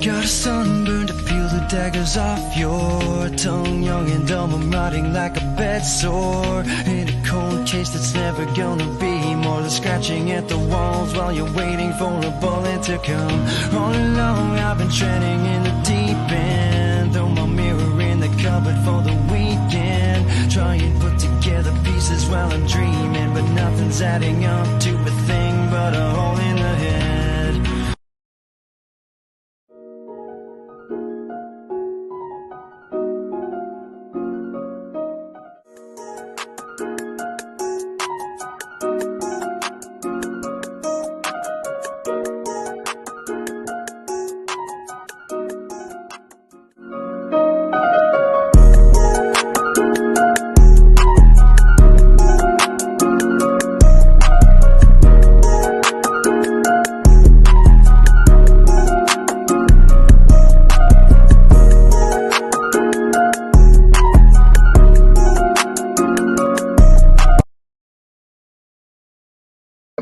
Got a sunburn to peel the daggers off your tongue. Young and dumb, I'm rotting like a bed sore in a cold case that's never gonna be more than scratching at the walls while you're waiting for a bullet to come. All along I've been treading in the deep end, throw my mirror in the cupboard for the weekend. Try and put together pieces while I'm dreaming, but nothing's adding up to a thing but a hole in the head.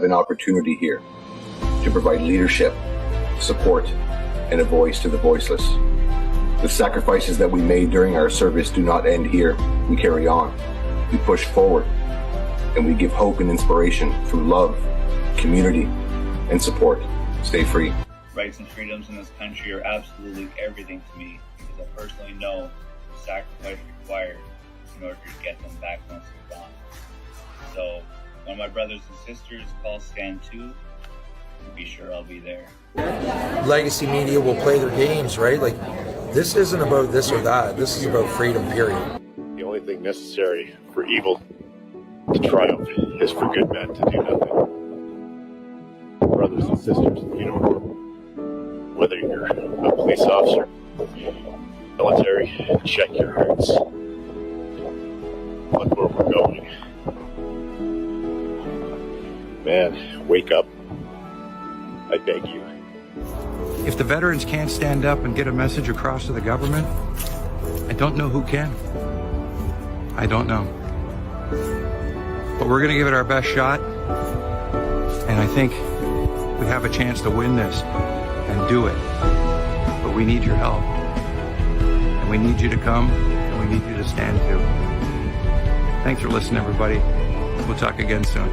An opportunity here to provide leadership, support, and a voice to the voiceless. The sacrifices that we made during our service do not end here. We carry on. We push forward, and we give hope and inspiration through love, community, and support. Stay free. Rights and freedoms in this country are absolutely everything to me, because I personally know the sacrifice required in order to get them back once they're gone. So when my brothers and sisters call Stand 2, be sure I'll be there. Legacy media will play their games, right? Like, this isn't about this or that. This is about freedom, period. The only thing necessary for evil to triumph is for good men to do nothing. Brothers and sisters in uniform, whether you're a police officer, military, check your hearts. Look where we're going. Man, wake up. I beg you. If the veterans can't stand up and get a message across to the government, I don't know who can. I don't know. But we're going to give it our best shot. And I think we have a chance to win this and do it. But we need your help. And we need you to come, and we need you to stand too. Thanks for listening, everybody. We'll talk again soon.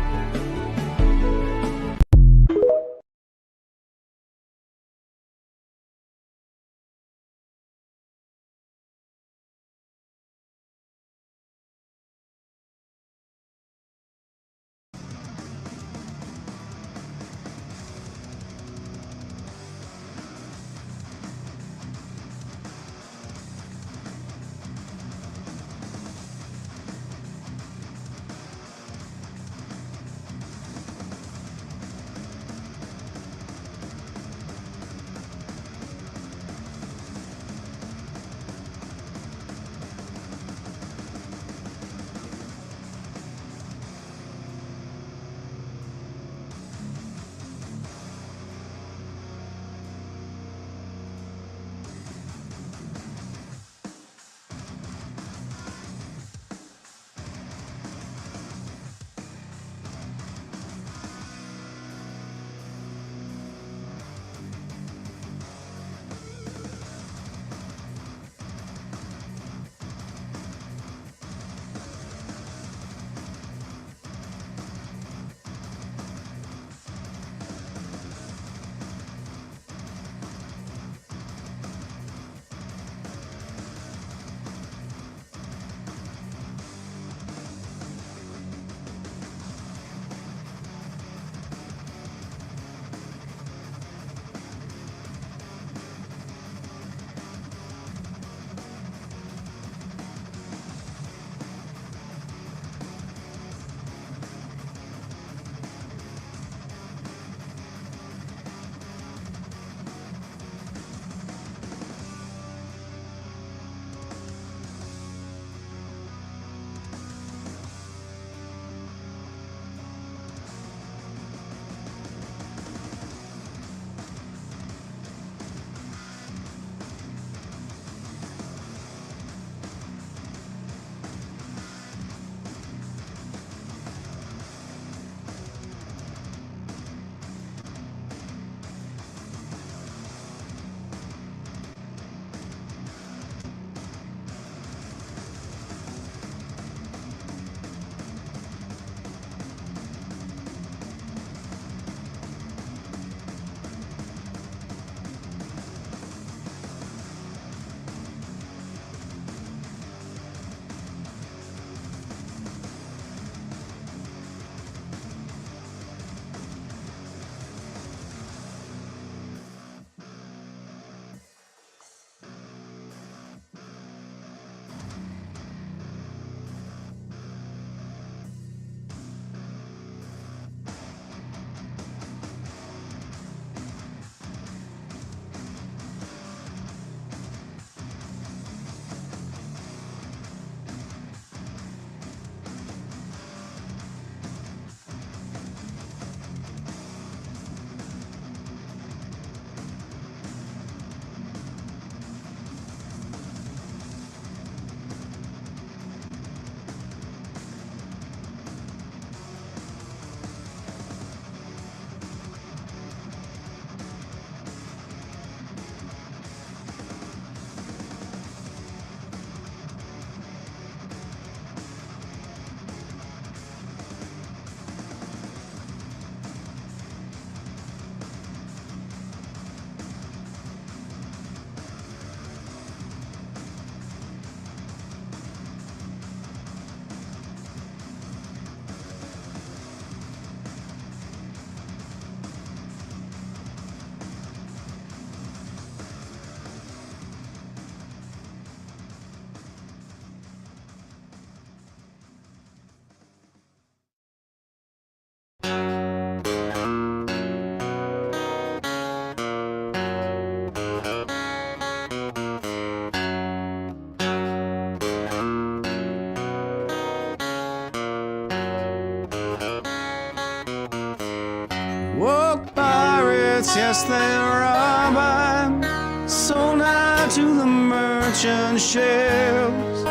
yes, they rob and sold out to the merchant shelves.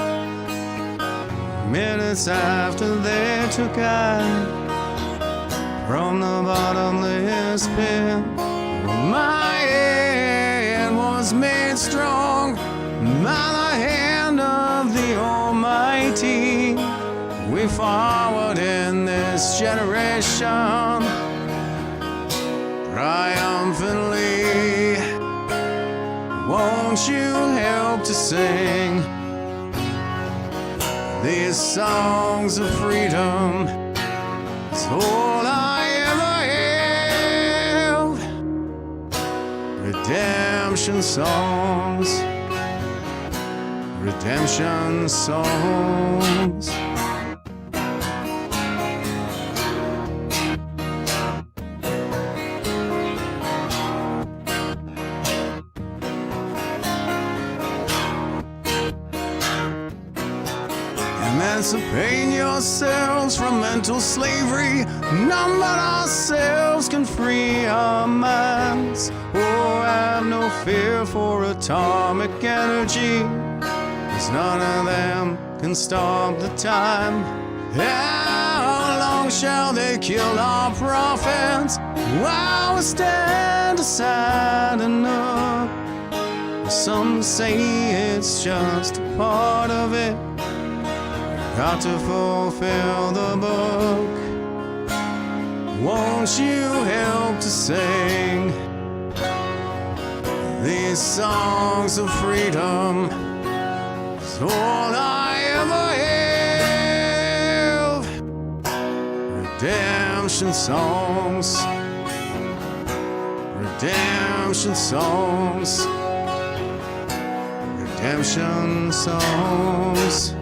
Minutes after they took out from the bottomless pit, my head was made strong by the hand of the Almighty. We forward in this generation triumphantly. Won't you help to sing these songs of freedom? It's all I ever have. Redemption songs, redemption songs. Emancipate yourselves from mental slavery. None but ourselves can free our minds. Oh, have no fear for atomic energy, 'cause none of them can stop the time. How long shall they kill our prophets while we stand aside and look? Some say it's just a part of it. Got to fulfill the book. Won't you help to sing these songs of freedom? It's all I ever have. Redemption songs, redemption songs, redemption songs.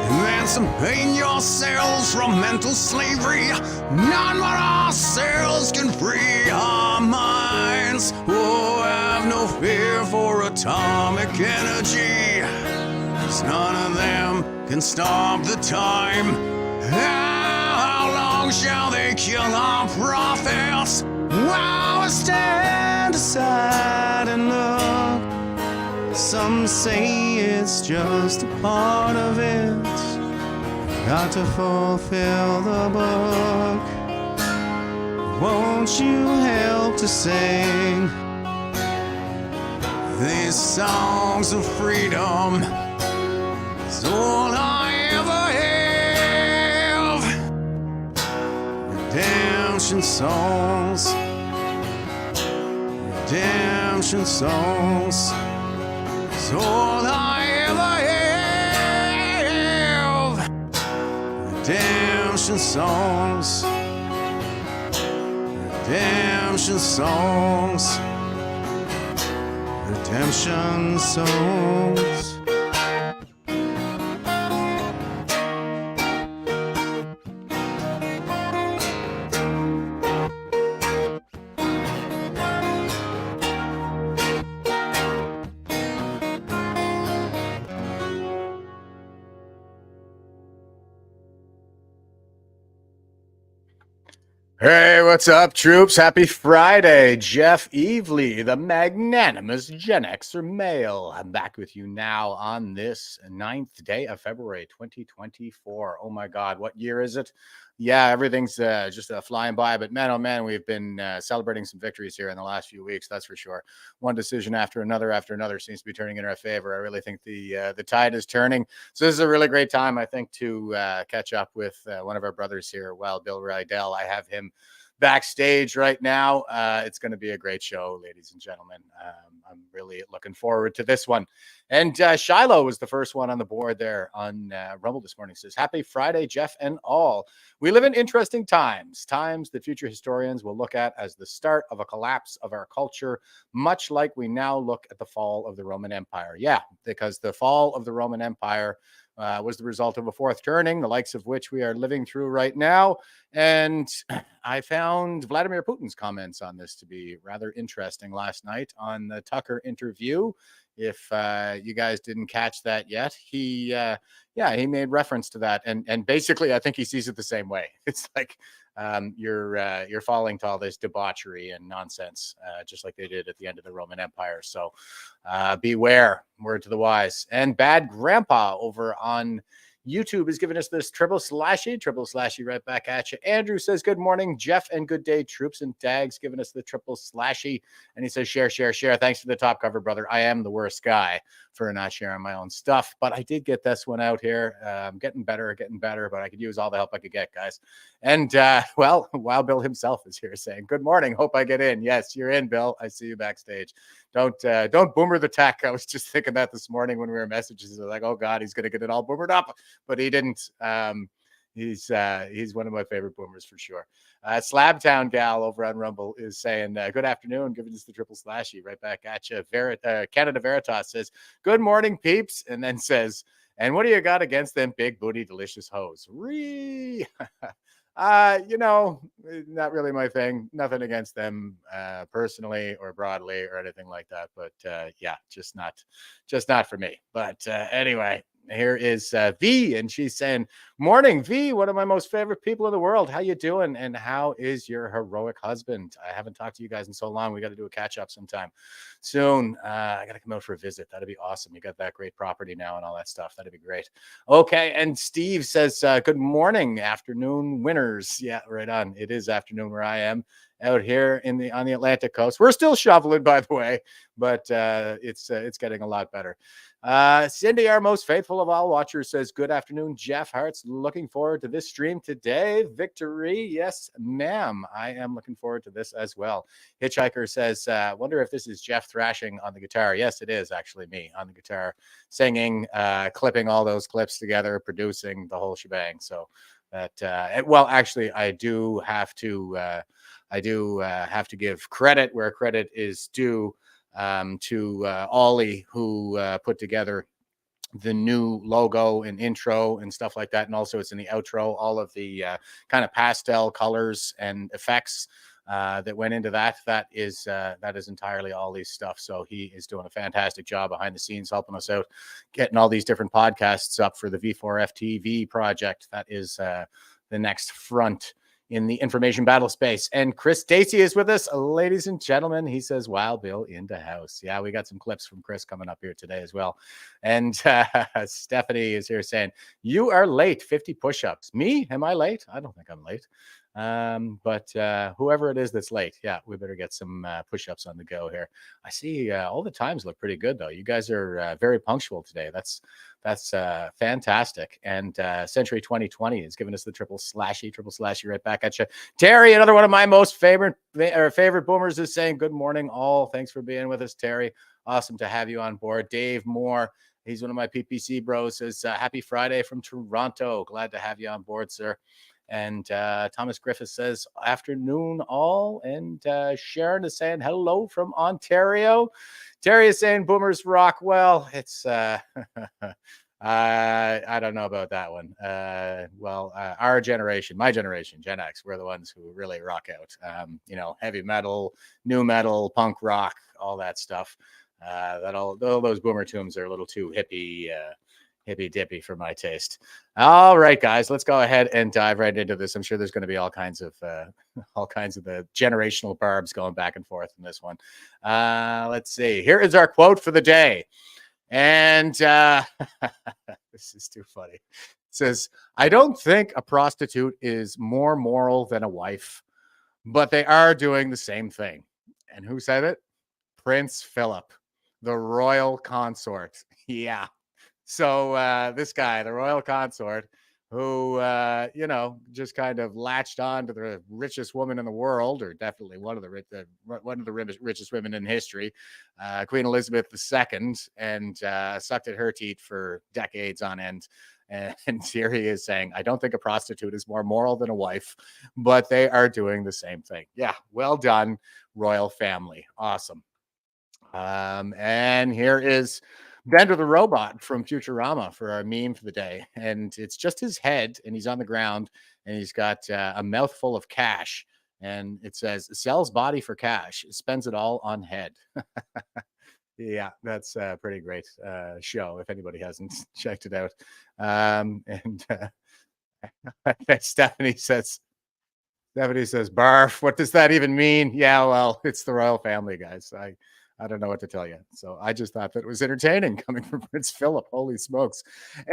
Emancipate yourselves from mental slavery. None but ourselves can free our minds. Oh, have no fear for atomic energy, 'cause none of them can stop the time. How long shall they kill our prophets while we stand aside and look? Some say it's just a part of it. Got to fulfill the book. Won't you help to sing these songs of freedom? It's all I ever have. Redemption songs, redemption songs. It's all I ever have. Redemption songs, redemption songs, redemption songs. Hey, what's up, troops? Happy Friday. Jeff Evely, the Magnanimous GenX'er Male. I'm back with you now on this 9th day of February 2024. Oh my God, what year is it? Yeah, everything's just flying by. But man, oh man, we've been celebrating some victories here in the last few weeks, that's for sure. One decision after another seems to be turning in our favor. I really think the tide is turning. So this is a really great time, I think, to catch up with one of our brothers here. Well, Bill Riddell. I have him backstage right now. It's going to be a great show, ladies and gentlemen. I'm really looking forward to this one. And Shiloh was the first one on the board there on Rumble this morning. Says, happy Friday, Jeff and all. We live in interesting times that future historians will look at as the start of a collapse of our culture, much like we now look at the fall of the Roman Empire. Yeah, because the fall of the Roman Empire was the result of a fourth turning, the likes of which we are living through right now. And I found Vladimir Putin's comments on this to be rather interesting last night on the Tucker interview. If you guys didn't catch that yet, he made reference to that, and basically, I think he sees it the same way. It's like you're falling to all this debauchery and nonsense, just like they did at the end of the Roman Empire. So beware, word to the wise. And Bad Grandpa over on YouTube is giving us this triple slashy right back at you. Andrew says, good morning, Jeff, and good day, troops and tags, giving us the triple slashy. And he says, share. Thanks for the top cover, brother. I am the worst guy for not sharing my own stuff, but I did get this one out here. I'm getting better, but I could use all the help I could get, guys. And well, Wild Bill himself is here saying, good morning, hope I get in. Yes, you're in, Bill. I see you backstage. Don't boomer the tech. I was just thinking that this morning when we were messages. Like, oh God, he's gonna get it all boomered up, but he didn't. He's one of my favorite boomers for sure. Slabtown Gal over on Rumble is saying, good afternoon, giving us the triple slashy right back at you. Canada Veritas says, good morning, peeps, and then says, and what do you got against them big booty delicious hoes? Not really my thing. Nothing against them personally or broadly or anything like that. But just not for me. But anyway, here is V, and she's saying, morning, V, one of my most favorite people in the world. How you doing? And how is your heroic husband? I haven't talked to you guys in so long. We got to do a catch up sometime soon. I got to come out for a visit. That'd be awesome. You got that great property now and all that stuff. That'd be great. Okay. And Steve says, good morning, afternoon winners. Yeah, right on. It is afternoon where I am out here on the Atlantic coast. We're still shoveling, by the way, but it's getting a lot better. Cindy, our most faithful of all watchers, says, good afternoon, Jeff. Hearts looking forward to this stream today. Victory. Yes, ma'am. I am looking forward to this as well. Hitchhiker says, wonder if this is Jeff thrashing on the guitar. Yes, it is actually me on the guitar, singing, clipping all those clips together, producing the whole shebang. So that, actually, I do have to give credit where credit is due. To Ollie, who put together the new logo and intro and stuff like that. And also it's in the outro, all of the kind of pastel colors and effects that went into that. That is entirely Ollie's stuff. So he is doing a fantastic job behind the scenes, helping us out, getting all these different podcasts up for the V4FTV project. That is the next front in the information battle space. And Chris Stacey is with us, ladies and gentlemen. He says, Wild Bill in the house. Yeah, we got some clips from Chris coming up here today as well. And Stephanie is here saying, you are late, 50 push-ups. Me? Am I late? I don't think I'm late. But whoever it is that's late, yeah, we better get some push-ups on the go here. I see all the times look pretty good, though. You guys are very punctual today. That's fantastic. And Century 2020 is giving us the triple slashy right back at you. Terry, another one of my most favorite boomers, is saying, good morning, all. Thanks for being with us, Terry. Awesome to have you on board. Dave Moore, he's one of my PPC bros, says, happy Friday from Toronto. Glad to have you on board, sir. And Thomas Griffith says, afternoon all. And Sharon is saying, hello from Ontario. Terry is saying, boomers rock. Well, it's I don't know about that one. Our generation, my generation, Gen X, we're the ones who really rock out. Heavy metal, new metal, punk rock, all that stuff. All those boomer tunes are a little too hippy dippy for my taste. All right, guys, let's go ahead and dive right into this. I'm sure there's going to be all kinds of the generational barbs going back and forth in this one. Let's see. Here is our quote for the day. And this is too funny. It says, I don't think a prostitute is more moral than a wife, but they are doing the same thing. And who said it? Prince Philip, the royal consort. Yeah. So this guy, the royal consort, who, just kind of latched on to the richest woman in the world, or definitely one of the richest women in history, Queen Elizabeth II, and sucked at her teat for decades on end. And here he is saying, I don't think a prostitute is more moral than a wife, but they are doing the same thing. Yeah, well done, royal family. Awesome. And here is Bender the robot from Futurama for our meme for the day. And it's just his head, and he's on the ground, and he's got a mouthful of cash. And it says, sells body for cash, spends it all on head. Yeah, that's a pretty great show if anybody hasn't checked it out. Stephanie says, barf, what does that even mean? Yeah, well, it's the royal family, guys. I don't know what to tell you. So I just thought that it was entertaining coming from Prince Philip. Holy smokes.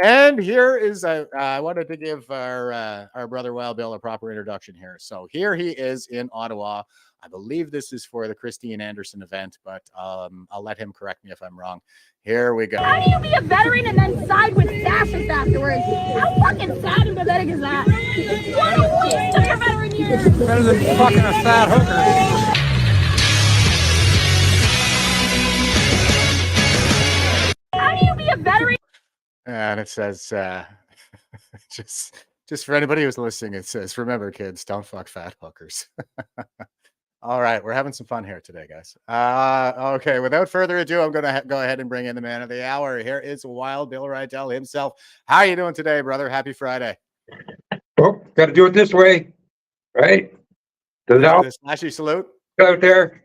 And here is, I wanted to give our brother Wild Bill a proper introduction here. So here he is in Ottawa. I believe this is for the Christine Anderson event, but I'll let him correct me if I'm wrong. Here we go. How do you be a veteran and then side with fascists afterwards? How fucking sad and pathetic is that? What a waste of your veteran years. Better than fucking a fat hooker. How do you be a veteran? And it says, just for anybody who's listening, it says, remember, kids, don't fuck fat hookers. All right, we're having some fun here today, guys. Okay, without further ado, I'm going to go ahead and bring in the man of the hour. Here is Wild Bill Riddell himself. How are you doing today, brother? Happy Friday. Oh, got to do it this way, right? Does it help? Slashy salute. Out there.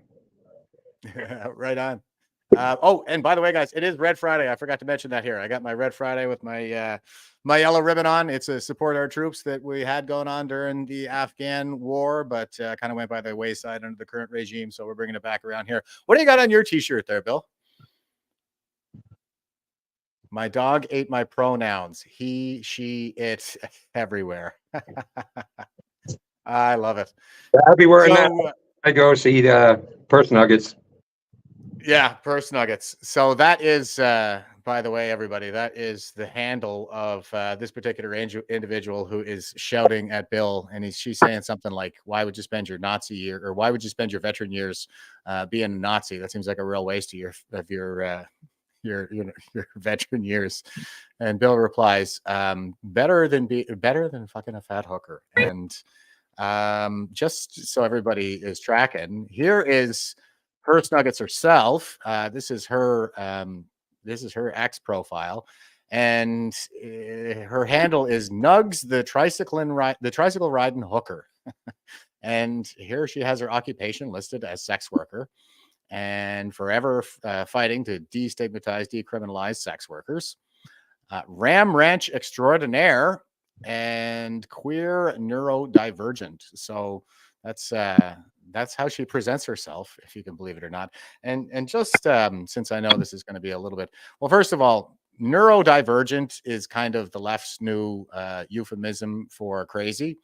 Right on. Oh, and by the way, guys, it is Red Friday. I forgot to mention that here. I got my Red Friday with my my yellow ribbon on. It's a support our troops that we had going on during the Afghan war, but kind of went by the wayside under the current regime. So we're bringing it back around here. What do you got on your T-shirt there, Bill? My dog ate my pronouns. He, she, it, everywhere. I love it. I'll be wearing that. I go see the purse nuggets. Yeah, purse nuggets. So that is, by the way, everybody, that is the handle of this particular individual who is shouting at Bill, and she's saying something like, "Why would you spend your Nazi year, or why would you spend your veteran years being a Nazi? That seems like a real waste of your veteran years." And Bill replies, "Better than fucking a fat hooker." And just so everybody is tracking, here is Purse Nuggets herself. This is her X profile, and her handle is Nugs the tricycle riding hooker. And here she has her occupation listed as sex worker, and forever fighting to destigmatize, decriminalize sex workers. Ram Ranch extraordinaire and queer neurodivergent. So that's how she presents herself, if you can believe it or not. And just since I know this is going to be a little bit, well, first of all, neurodivergent is kind of the left's new euphemism for crazy.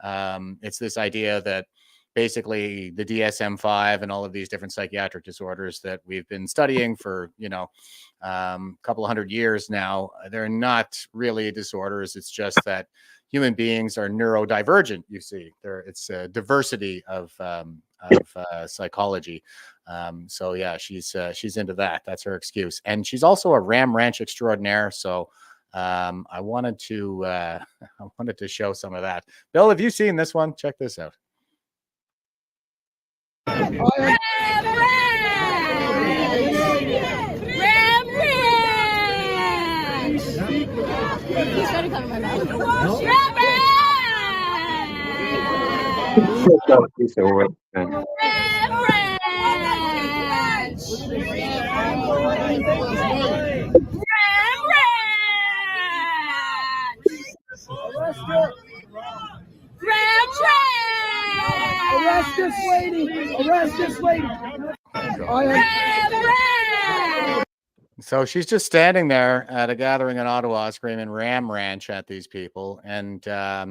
It's this idea that basically the DSM-5 and all of these different psychiatric disorders that we've been studying for, a couple of 100 years now, they're not really disorders. It's just that human beings are neurodivergent. You see, it's a diversity of psychology. So yeah, she's into that. That's her excuse, and she's also a Ram Ranch extraordinaire. So I wanted to show some of that. Bill, have you seen this one? Check this out. He's trying to cover my mouth. Arrest this lady! Arrest this lady! So she's just standing there at a gathering in Ottawa screaming Ram Ranch at these people. And, I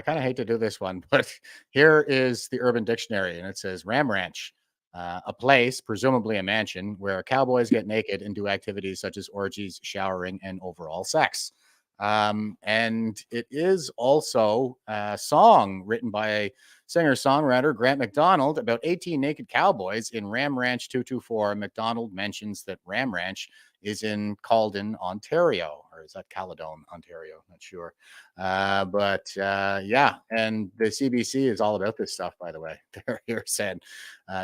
kind of hate to do this one, but here is the Urban Dictionary, and it says Ram Ranch, a place, presumably a mansion, where cowboys get naked and do activities such as orgies, showering, and overall sex. And it is also a song written by a singer-songwriter, Grant MacDonald, about 18 naked cowboys in Ram Ranch 224. MacDonald mentions that Ram Ranch is in Caledon, Ontario, or is that Caledon, Ontario? Not sure. Yeah, and the CBC is all about this stuff, by the way. They're here saying,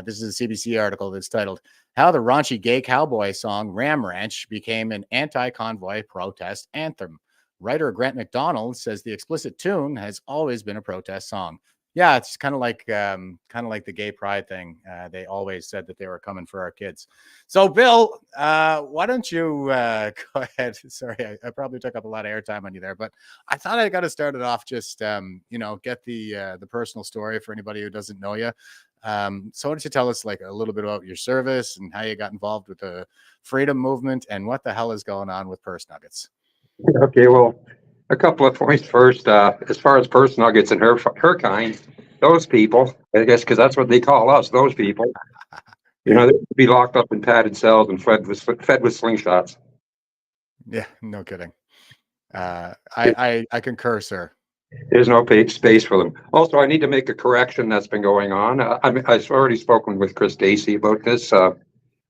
this is a CBC article that's titled, How the Raunchy Gay Cowboy Song Ram Ranch Became an Anti-Convoy Protest Anthem. Writer Grant MacDonald says the explicit tune has always been a protest song. Yeah, it's kind of like the gay pride thing. They always said that they were coming for our kids. So, Bill, why don't you go ahead? Sorry, I probably took up a lot of airtime on you there, but I thought I got to start it off just get the personal story for anybody who doesn't know you. So, why don't you tell us like a little bit about your service and how you got involved with the freedom movement and what the hell is going on with purse nuggets? Okay, well, a couple of points first. As far as purse nuggets and her kind, those people, I guess, because that's what they call us, those people, they would be locked up in padded cells and fed with slingshots. Yeah, no kidding. I concur, sir. There's no space for them. Also, I need to make a correction that's been going on. I've already spoken with Chris Dacey about this. I'm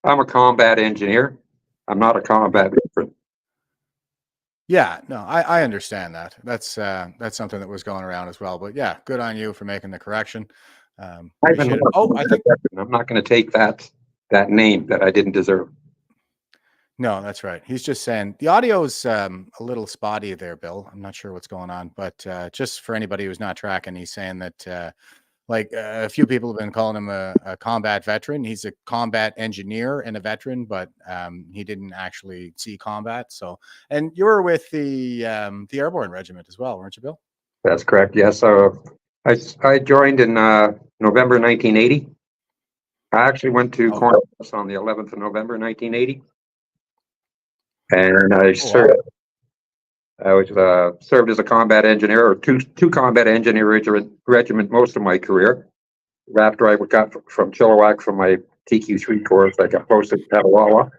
a combat engineer. I'm not a combat veteran. Yeah, no, I understand that. That's something that was going around as well. But yeah, good on you for making the correction. I'm not going to take that name that I didn't deserve. No, that's right. He's just saying the audio is a little spotty there, Bill. I'm not sure what's going on, but just for anybody who's not tracking, he's saying that a few people have been calling him a combat veteran. He's a combat engineer and a veteran, but he didn't actually see combat. So, and you were with the Airborne Regiment as well, weren't you, Bill? That's correct. Yes. I joined in November 1980. I actually went to Cornwallis on the 11th of November 1980. And I served. I was served as a combat engineer, or two combat engineer regiment most of my career. After I got from Chilliwack from my TQ3 course, I got posted to Petawawa,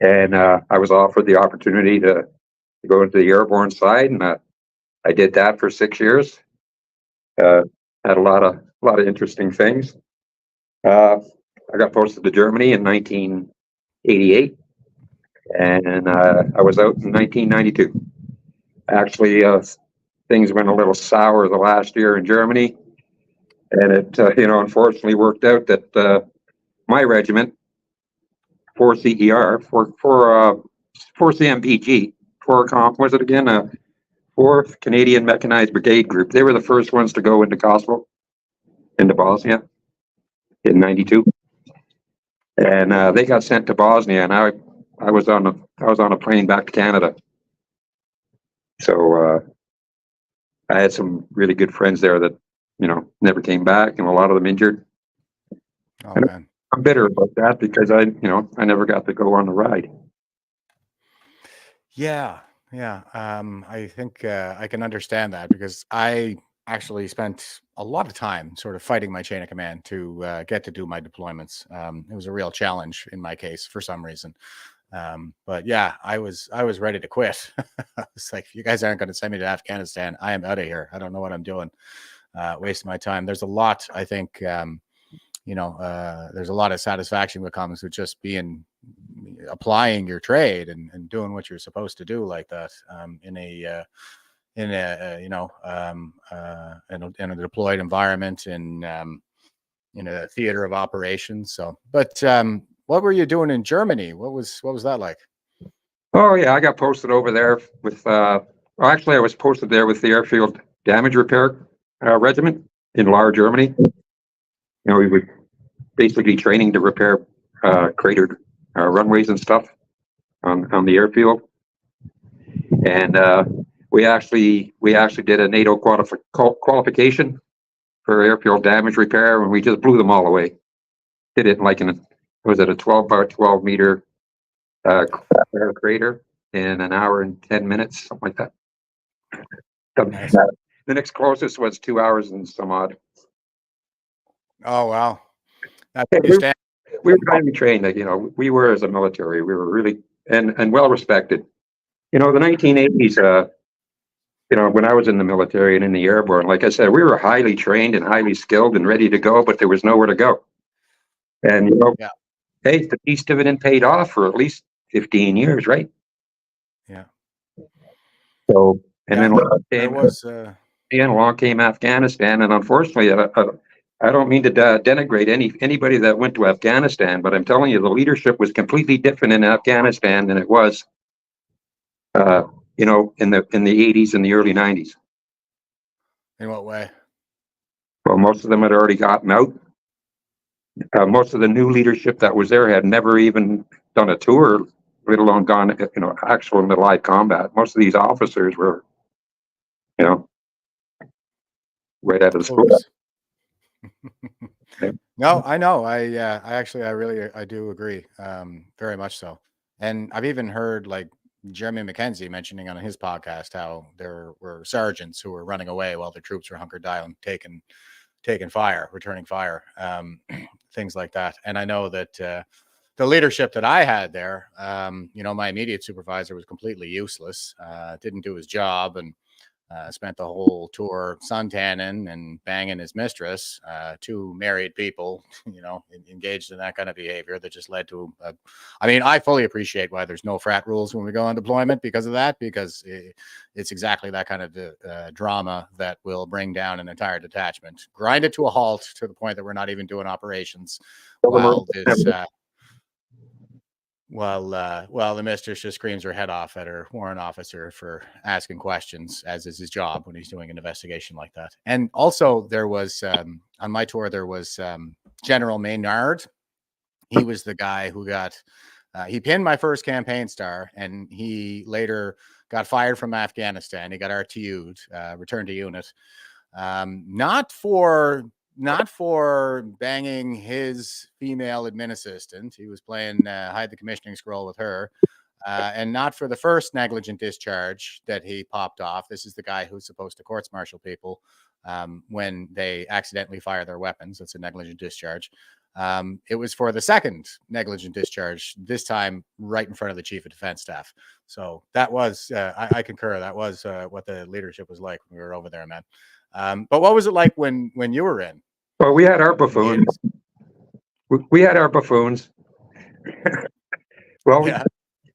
and I was offered the opportunity to go into the airborne side, and I did that for 6 years. Had a lot of interesting things. I got posted to Germany in 1988. And I was out in 1992. Actually, things went a little sour the last year in Germany, and it unfortunately worked out that my regiment, 4 CER, 4 CMPG, 4th Canadian Mechanized Brigade Group. They were the first ones to go into Kosovo, into Bosnia, in '92, and they got sent to Bosnia, and I was on a plane back to Canada. So I had some really good friends there that never came back, and a lot of them injured. Oh, man. I'm bitter about that because I never got to go on the ride. Yeah. I think I can understand that because I actually spent a lot of time sort of fighting my chain of command to get to do my deployments. It was a real challenge in my case for some reason. But yeah, I was ready to quit. It's like, if you guys aren't going to send me to Afghanistan, I am out of here. I don't know what I'm doing. Wasting my time. There's a lot, I think, there's a lot of satisfaction that comes with just applying your trade and doing what you're supposed to do like that, in a deployed environment in a theater of operations. So, but, what were you doing in Germany? What was that like? Oh yeah, I got posted over there with. Actually, I was posted there with the Airfield Damage Repair Regiment in Lahr, Germany. We were basically training to repair cratered runways and stuff on the airfield, and we actually did a NATO qualification for airfield damage repair, and we just blew them all away. Did it like was it a 12 by 12 meter crater in an hour and 10 minutes, something like that. The next closest was 2 hours and some odd. Oh, wow. We were highly trained. We were, as a military, we were really and well respected. The 1980s, when I was in the military and in the airborne, like I said, we were highly trained and highly skilled and ready to go, but there was nowhere to go. And, Yeah. hey, the peace dividend paid off for at least 15 years, right? Yeah. So, and Yeah, then there was along came Afghanistan, and unfortunately, I don't mean to denigrate anybody that went to Afghanistan, but I'm telling you, the leadership was completely different in Afghanistan than it was, in the 80s and the early 90s. in what way? Well, most of them had already gotten out. Most of the new leadership that was there had never even done a tour, let alone gone, actual into live combat. Most of these officers were, right out of the school. No, I know. I do agree. Very much so. And I've even heard like Jeremy McKenzie mentioning on his podcast how there were sergeants who were running away while their troops were hunkered down, taking fire, returning fire, things like that. And I know that the leadership that I had there, my immediate supervisor was completely useless, didn't do his job, and spent the whole tour suntanning and banging his mistress, two married people, engaged in that kind of behavior that just led to, I fully appreciate why there's no frat rules when we go on deployment because of that, because it's exactly that kind of drama that will bring down an entire detachment, grind it to a halt to the point that we're not even doing operations while this, the mistress just screams her head off at her warrant officer for asking questions, as is his job when he's doing an investigation like that. And also there was, on my tour, there was General Maynard. He was the guy who got, he pinned my first campaign star, and he later got fired from Afghanistan. He got RTU'd, returned to unit, not for banging his female admin assistant. He was playing hide the commissioning scroll with her, and not for the first negligent discharge that he popped off. This is the guy who's supposed to courts-martial people when they accidentally fire their weapons. That's a negligent discharge. It was for the second negligent discharge, this time right in front of the chief of defense staff. So that was, I concur, that was what the leadership was like when we were over there, man. But what was it like when you were in? Well, we had our buffoons. We had our buffoons. Well, yeah.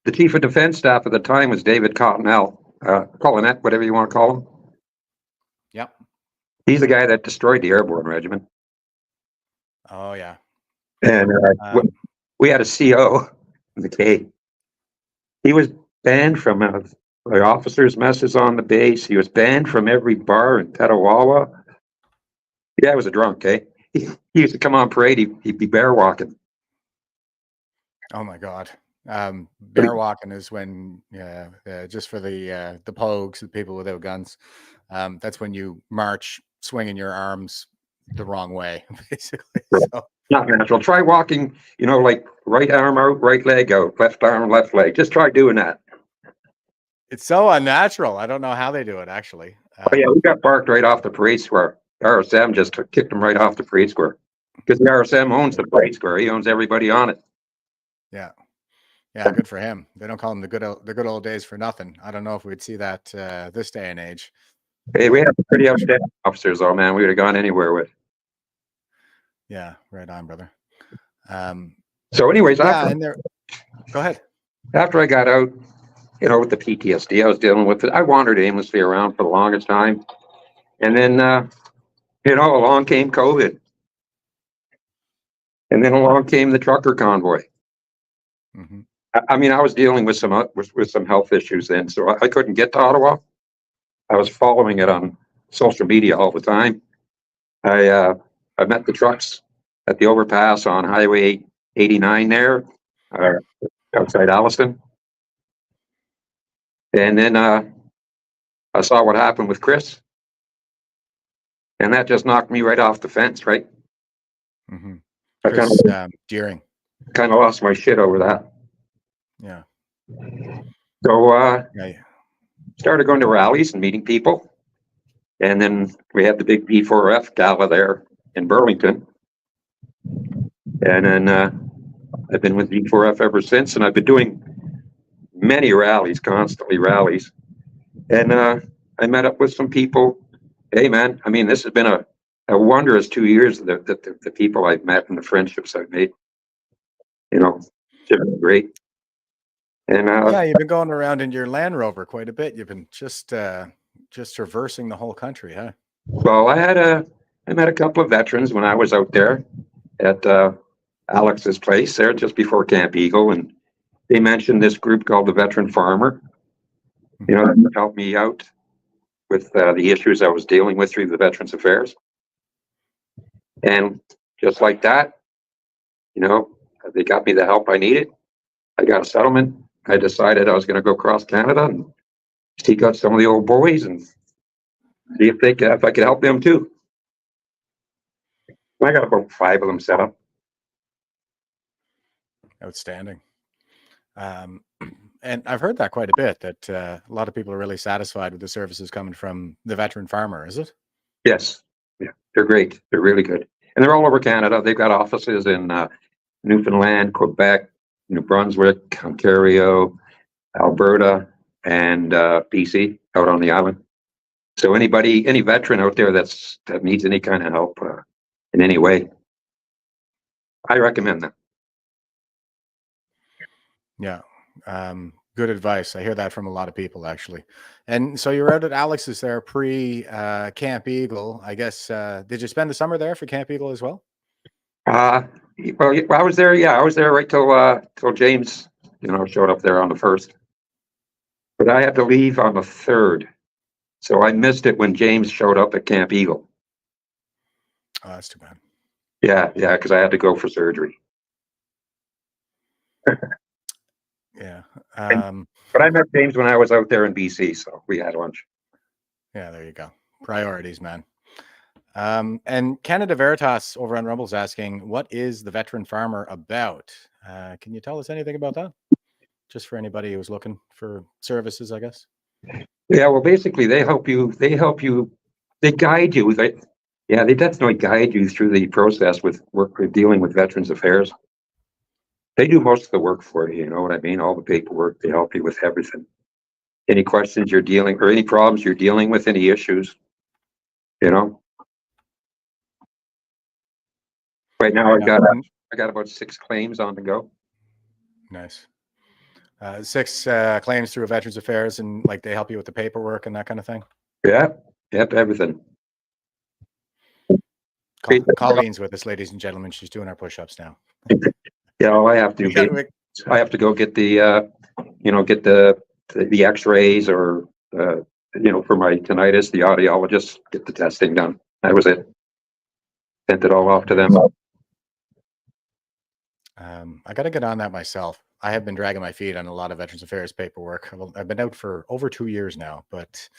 The chief of defense staff at the time was David Cottonelle, Colonette, whatever you want to call him. Yep. He's the guy that destroyed the Airborne Regiment. Oh, yeah. And we had a CO, McKay. He was banned from the officers' messes on the base. He was banned from every bar in Petawawa. The guy was a drunk, eh? He used to come on parade. He'd be bear walking. Oh my God. Bear walking is when, just for the pogues, the people without guns. That's when you march swinging your arms the wrong way, basically. So. Not natural. Try walking, like right arm out, right leg out, left arm, left leg. Just try doing that. It's so unnatural. I don't know how they do it, actually. We got barked right off the parade square. RSM just kicked him right off the parade square because the RSM owns the parade square. He owns everybody on it. Yeah, good for him. They don't call him the good old days for nothing. I don't know if we'd see that this day and age. Hey, we have pretty outstanding officers, though, man. We would have gone anywhere with. Yeah, right on, brother. So, anyways, go ahead. After I got out, with the PTSD I was dealing with, I wandered aimlessly around for the longest time, and then, along came COVID, and then along came the trucker convoy. Mm-hmm. I was dealing with some health issues then, so I couldn't get to Ottawa. I was following it on social media all the time. I met the trucks at the overpass on Highway 89 there, outside Alliston. And then I saw what happened with Chris. And that just knocked me right off the fence, right? Mm-hmm. Chris, Deering. Kind of lost my shit over that. Yeah. So started going to rallies and meeting people. And then we had the big B4F gala there in Burlington. And then I've been with B4F ever since, and I've been doing many rallies, constantly rallies. And I met up with some people. Hey, man, I mean, this has been a wondrous 2 years, the people I've met and the friendships I've made. You know, it's been great. And yeah, you've been going around in your Land Rover quite a bit. You've been just traversing the whole country, huh? well, I met a couple of veterans when I was out there at Alex's place there just before Camp Eagle, and they mentioned this group called the Veteran Farmer. You know, that helped me out with the issues I was dealing with through the Veterans Affairs. And just like that, you know, they got me the help I needed. I got a settlement. I decided I was going to go across Canada and seek out some of the old boys and see if I could help them too. I got about 5 of them set up. Outstanding. And I've heard that quite a bit, that a lot of people are really satisfied with the services coming from the Veteran Farmer, is it? Yes. Yeah, they're great. They're really good. And they're all over Canada. They've got offices in Newfoundland, Quebec, New Brunswick, Ontario, Alberta, and BC out on the island. So any veteran out there that needs any kind of help in any way, I recommend them. Yeah. Good advice. I hear that from a lot of people, actually. And so you're out at Alex's there pre Camp Eagle. I guess, did you spend the summer there for Camp Eagle as well? Well, I was there. Yeah, I was there right till James, showed up there on the 1st. But I had to leave on the 3rd. So I missed it when James showed up at Camp Eagle. Oh, that's too bad. Yeah, because I had to go for surgery. Yeah. But I met James when I was out there in BC, so we had lunch. Yeah, there you go. Priorities, man. And Canada Veritas over on Rumble's asking, what is the Veteran Farmer about? Can you tell us anything about that? Just for anybody who's looking for services, I guess. Yeah, well, basically, they help you. They guide you. They definitely guide you through the process with dealing with Veterans Affairs. They do most of the work for you. You know what I mean? All the paperwork. They help you with everything. Any questions you're dealing, or any problems you're dealing with, any issues. Right now, I got about 6 claims on the go. Nice. 6 claims through Veterans Affairs, and like they help you with the paperwork and that kind of thing. Yeah, everything. Colleen's with us, ladies and gentlemen. She's doing our push-ups now. Yeah, well, I have to. I have to go get the, get the X-rays or for my tinnitus, the audiologist, get the testing done. That was it. Sent it all off to them. I got to get on that myself. I have been dragging my feet on a lot of Veterans Affairs paperwork. I've been out for over 2 years now, but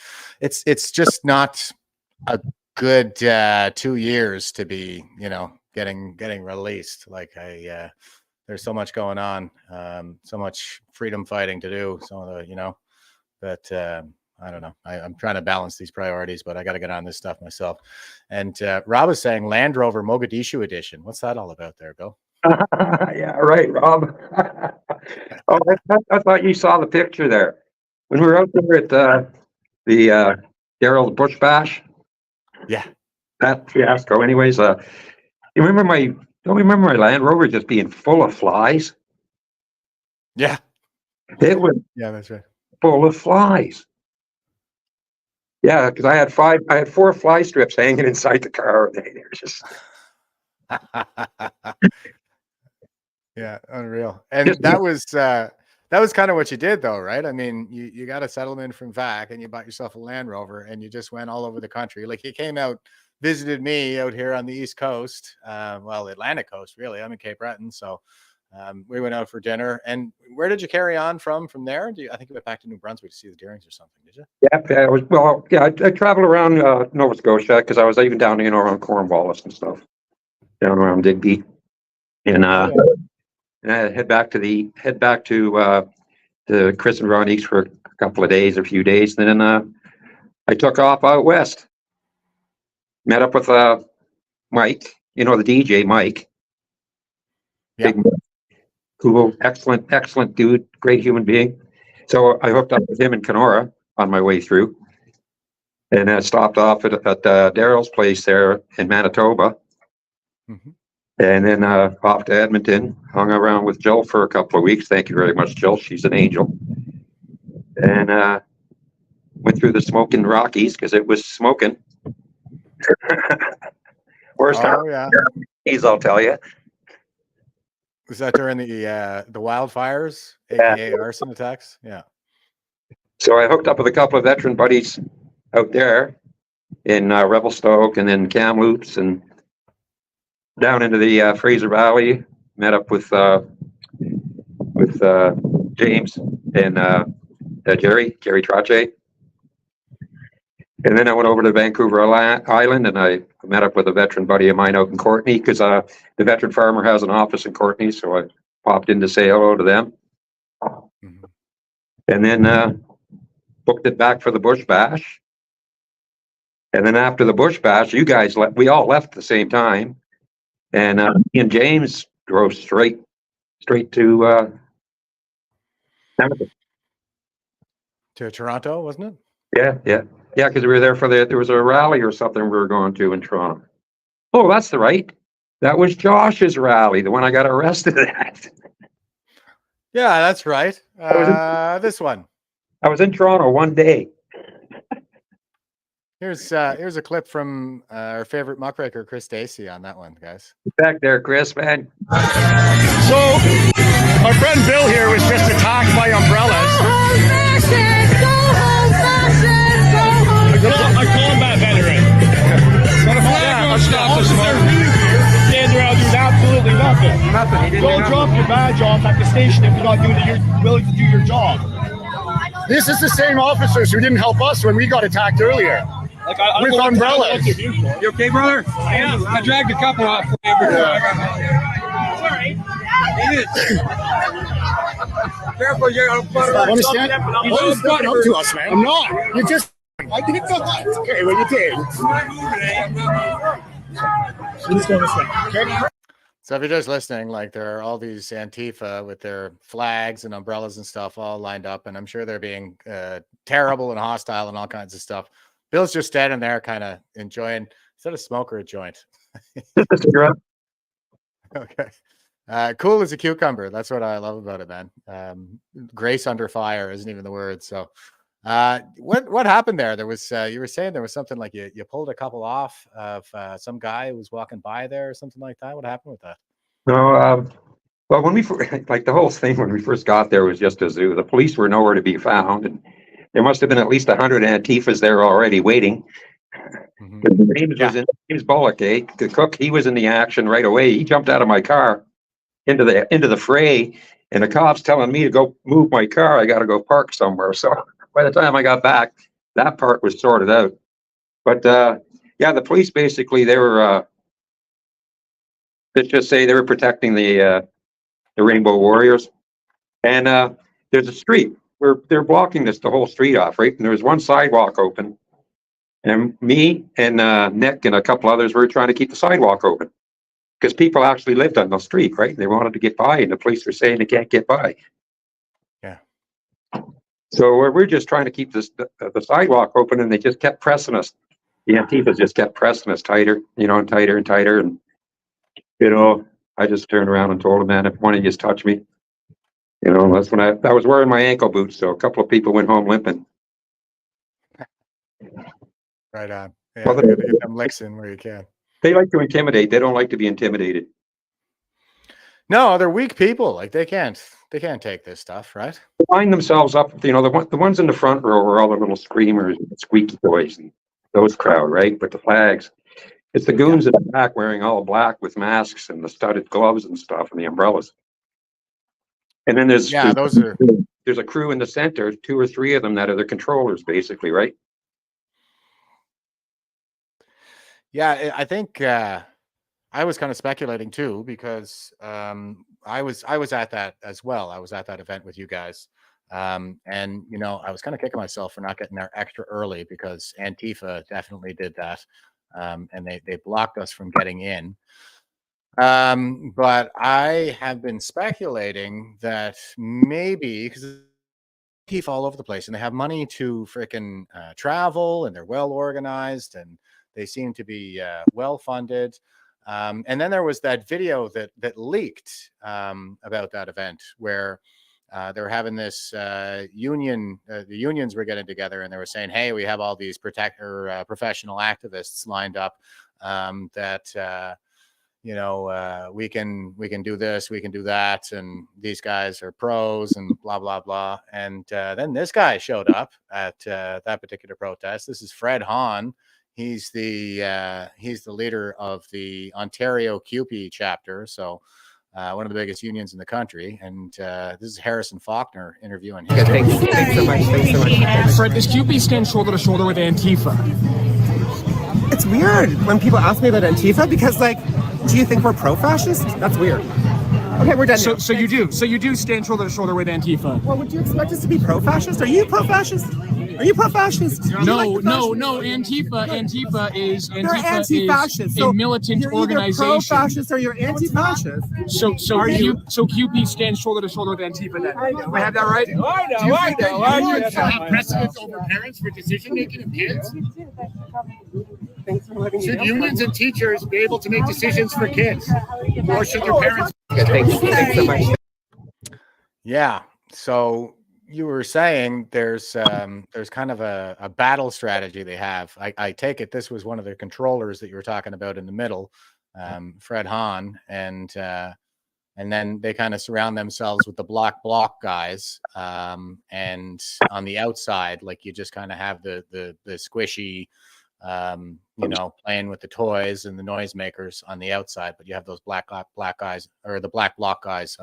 it's just not a good 2 years to be, getting released. Like there's so much going on, so much freedom fighting to do. Some of the, that I don't know. I'm trying to balance these priorities, but I got to get on this stuff myself. And Rob is saying Land Rover Mogadishu edition. What's that all about there, Bill? Yeah, right, Rob. I thought you saw the picture there when we were out there at the Darrell Bush Bash. Yeah, that fiasco. Anyways, don't you remember my Land Rover just being full of flies? Yeah, it was. Yeah, that's right. Full of flies. Yeah, because I had 4 fly strips hanging inside the car. They were just. Yeah, unreal. And that was kind of what you did, though, right? I mean, you got a settlement from VAC and you bought yourself a Land Rover and you just went all over the country. Like you came out, visited me out here on the East Coast, Atlantic coast, really. I'm in Cape Breton, so we went out for dinner. And where did you carry on from there? I think you went back to New Brunswick to see the deerings or something, did you? Yeah, I traveled around Nova Scotia because I was even down around Cornwallis and stuff, down around Digby, and I head back to Chris and Ron East for a few days. Then I took off out west. Met up with Mike, the DJ Mike. Yeah. Big, cool, excellent dude, great human being. So I hooked up with him in Kenora on my way through. and stopped off at Daryl's place there in Manitoba. Mm-hmm. And then off to Edmonton, hung around with Jill for a couple of weeks. Thank you very much, Jill. She's an angel. And went through the smoking Rockies because it was smoking. Worst time. Yeah. I'll tell you. Was that during the wildfires, aka arson attacks? Yeah. So I hooked up with a couple of veteran buddies out there in Revelstoke and then Kamloops and down into the Fraser Valley. Met up with James and Jerry Trache. And then I went over to Vancouver Island and I met up with a veteran buddy of mine out in Courtenay because the veteran farmer has an office in Courtenay. So I popped in to say hello to them. Mm-hmm. And then booked it back for the Bush Bash. And then after the Bush Bash, you guys left. We all left at the same time. And me and James drove straight to Toronto, wasn't it? Yeah, because we were there for there was a rally or something we were going to in Toronto. Oh, that's right. That was Josh's rally, the one I got arrested at. Yeah, that's right. This one. I was in Toronto one day. Here's a clip from our favorite muckraker, Chris Stacey, on that one, guys. Back there, Chris, man. So, our friend Bill here was just attacked by umbrellas. A combat veteran. But a flag won't stop us. Stand around doing absolutely nothing. Nothing. Don't drop your badge off at the station if you're not willing to do your job. This is the same officers who didn't help us when we got attacked earlier. Like with umbrellas. You okay, brother? I am. I dragged a couple off. Careful, you're on fire. Understand? You just got up to us, man. I'm not. You just. I did not. Okay, well, you did. So if you're just listening, like there are all these Antifa with their flags and umbrellas and stuff all lined up, and I'm sure they're being terrible and hostile and all kinds of stuff. Bill's just standing there kind of enjoying, is that a smoke or a joint? Okay. Cool as a cucumber. That's what I love about it, man. Grace under fire isn't even the word. So what happened there? There was you were saying there was something like you pulled a couple off of some guy who was walking by there or something like that. What happened with that? No, well, when we like the whole thing when we first got there was just a zoo. The police were nowhere to be found, and there must have been at least 100 Antifas there already waiting. Mm-hmm. James Bullock, the cook. He was in the action right away. He jumped out of my car into the fray, and the cops telling me to go move my car. I got to go park somewhere. So by the time I got back, that part was sorted out. But yeah, the police basically they were let's just say they were protecting the Rainbow Warriors, and there's a street where they're blocking the whole street off, right? And there was one sidewalk open, and me and Nick and a couple others were trying to keep the sidewalk open because people actually lived on the street, right? They wanted to get by, and the police were saying they can't get by. Yeah. So we're just trying to keep the sidewalk open, and they just kept pressing us. The Antifas just kept pressing us tighter, and tighter and tighter. And, I just turned around and told them, man, if one of you touch me, that's when I was wearing my ankle boots. So a couple of people went home limping. Right on. Yeah, well, you gotta get them licks in where you can. They like to intimidate. They don't like to be intimidated. No, they're weak people. Like they can't take this stuff, right? They line themselves up. The ones in the front row are all the little screamers, and squeaky toys, and those crowd, right? But the flags, it's the goons in the back wearing all black with masks and the studded gloves and stuff and the umbrellas. And then there's a crew in the center, 2 or 3 of them that are the controllers, basically, right? Yeah, I think I was kind of speculating too because I was at that as well. I was at that event with you guys, and I was kind of kicking myself for not getting there extra early because Antifa definitely did that, and they blocked us from getting in. But I have been speculating that maybe because Antifa all over the place, and they have money to freaking travel, and they're well organized, and they seem to be well funded. And then there was that video that leaked about that event where they were having this union. The unions were getting together, and they were saying, "Hey, we have all these professional activists lined up that." We can do this, we can do that, and these guys are pros, and blah blah blah. And then this guy showed up at that particular protest. This is Fred Hahn. He's the leader of the Ontario CUPE chapter, so one of the biggest unions in the country. And this is Harrison Faulkner interviewing him. Thanks so much. Fred, does CUPE stand shoulder to shoulder with Antifa? It's weird when people ask me about Antifa because, like, do you think we're pro-fascist? That's weird. Okay, we're done. So you do. So you do stand shoulder to shoulder with Antifa. Well, would you expect us to be pro-fascist? Are you pro-fascist? Are you pro-fascist? No. Antifa is They're anti-fascist. a militant you're organization. You're pro-fascist or you're anti-fascist. So CUPE stands shoulder to shoulder with Antifa. Then do I have that right? I know. You have precedence over parents for decision making of kids. Should unions and teachers be able to make decisions for kids, or should their parents? Thanks so much. Yeah. So you were saying there's kind of a battle strategy they have. I take it this was one of the controllers that you were talking about in the middle, Fred Hahn, and then they kind of surround themselves with the black bloc guys, and on the outside, like, you just kind of have the squishy, playing with the toys and the noisemakers on the outside, but you have those black guys, or the black bloc guys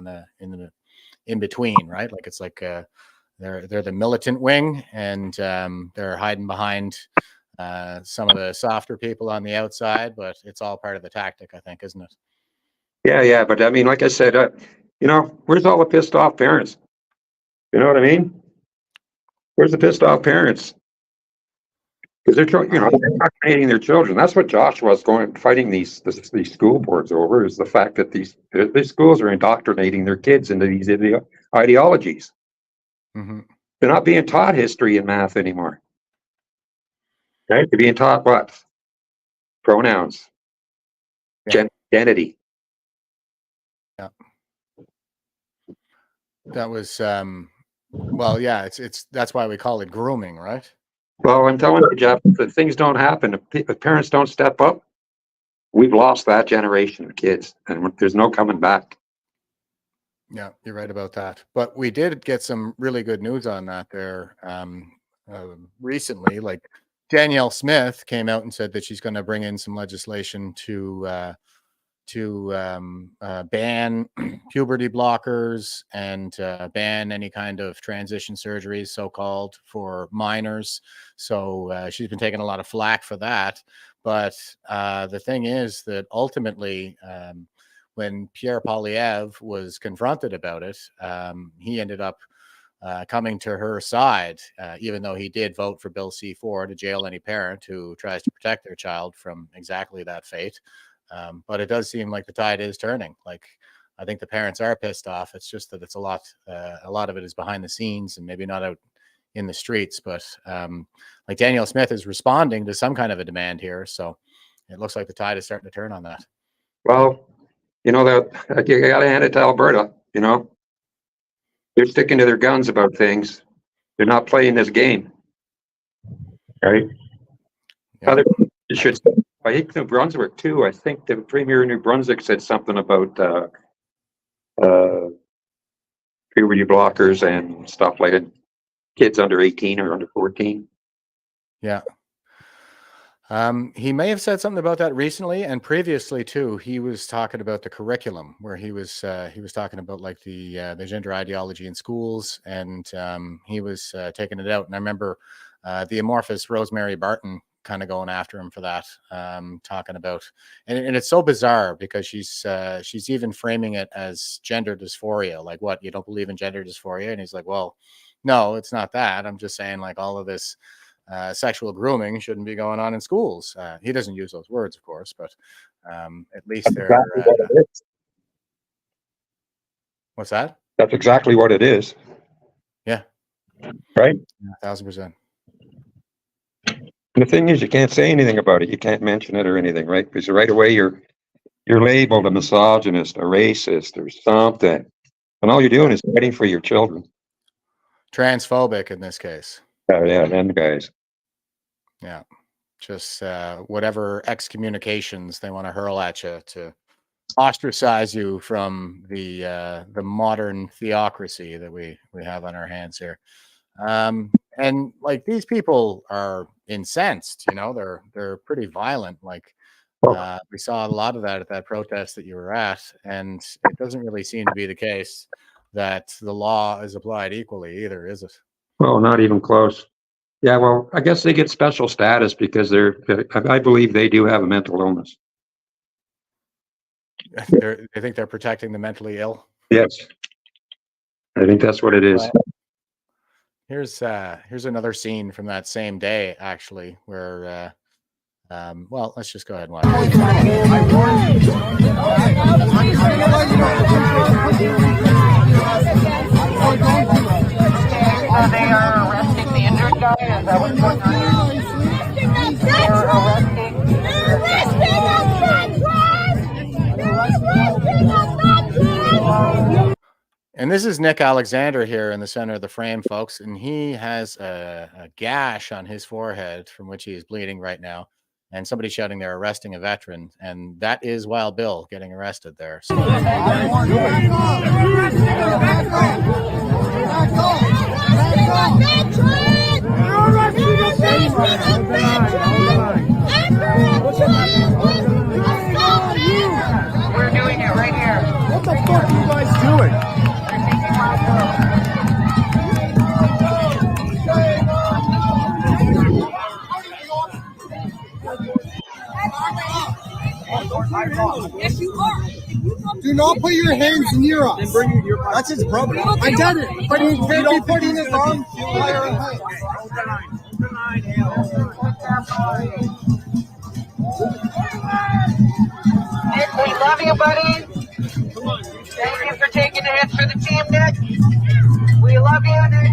in between, right? Like, it's like they're the militant wing, and they're hiding behind some of the softer people on the outside, but it's all part of the tactic, I think, isn't it? Yeah. But I mean, like I said, where's all the pissed off parents? You know what I mean? Where's the pissed off parents? Because they're indoctrinating their children. That's what Joshua's fighting these school boards over, is the fact that these schools are indoctrinating their kids into these ideologies. Mm-hmm. They're not being taught history and math anymore. Right? They're being taught what? Pronouns, identity. Yeah. That was well, yeah. It's that's why we call it grooming, right? Well, I'm telling you, Jeff, if things don't happen, if parents don't step up, we've lost that generation of kids, and there's no coming back. Yeah, you're right about that. But we did get some really good news on that there recently. Like, Danielle Smith came out and said that she's going to bring in some legislation to ban puberty blockers and ban any kind of transition surgeries, so-called, for minors. So she's been taking a lot of flack for that. But the thing is that ultimately, when Pierre Poilievre was confronted about it, he ended up coming to her side, even though he did vote for Bill C-4 to jail any parent who tries to protect their child from exactly that fate. But it does seem like the tide is turning. Like, I think the parents are pissed off. It's just that it's a lot of it is behind the scenes and maybe not out in the streets. But like, Danielle Smith is responding to some kind of a demand here. So it looks like the tide is starting to turn on that. Well, you got to hand it to Alberta. They're sticking to their guns about things. They're not playing this game, right? Yeah. Other should. I think New Brunswick too. I think the Premier of New Brunswick said something about puberty blockers and stuff like it. Kids under 18 or under 14. Yeah. He may have said something about that recently, and previously too. He was talking about the curriculum, where he was talking about, like, the gender ideology in schools, and he was taking it out. And I remember the amorphous Rosemary Barton kind of going after him for that, talking about, and it's so bizarre because she's even framing it as gender dysphoria. Like, what, you don't believe in gender dysphoria? And he's like, well, no, it's not that. I'm just saying, like, all of this sexual grooming shouldn't be going on in schools. He doesn't use those words, of course, but at least they're what's that? That's exactly what it is. Yeah. Right? 1,000%. The thing is, you can't say anything about it. You can't mention it or anything, right? Because right away you're labeled a misogynist, a racist, or something, and all you're doing is fighting for your children. Transphobic in this case. Yeah, them guys. Yeah, just whatever excommunications they want to hurl at you to ostracize you from the modern theocracy that we have on our hands here. And like these people are incensed, you know, they're pretty violent. Like we saw a lot of that at that protest that you were at, and it doesn't really seem to be the case that the law is applied equally either, is it? Well, not even close. Yeah, well, I guess they get special status because I believe they do have a mental illness. They think they're protecting the mentally ill. Yes, I think that's what it is. Here's another scene from that same day, actually, where well, let's just go ahead and watch it. They are arresting the injured guy. Is that what's going on? They're arresting And this is Nick Alexander here in the center of the frame, folks, and he has a gash on his forehead from which he is bleeding right now. And somebody shouting they're arresting a veteran, and that is Wild Bill getting arrested there. So. We're doing it right here. What the fuck are you guys doing? Yes, you are. Do not put your hands near us. That's his brother. I did it, but he can't be putting his arms higher and higher. Nick, we love you, buddy. Thank you for taking the hits for the team, Nick. We love you, Nick.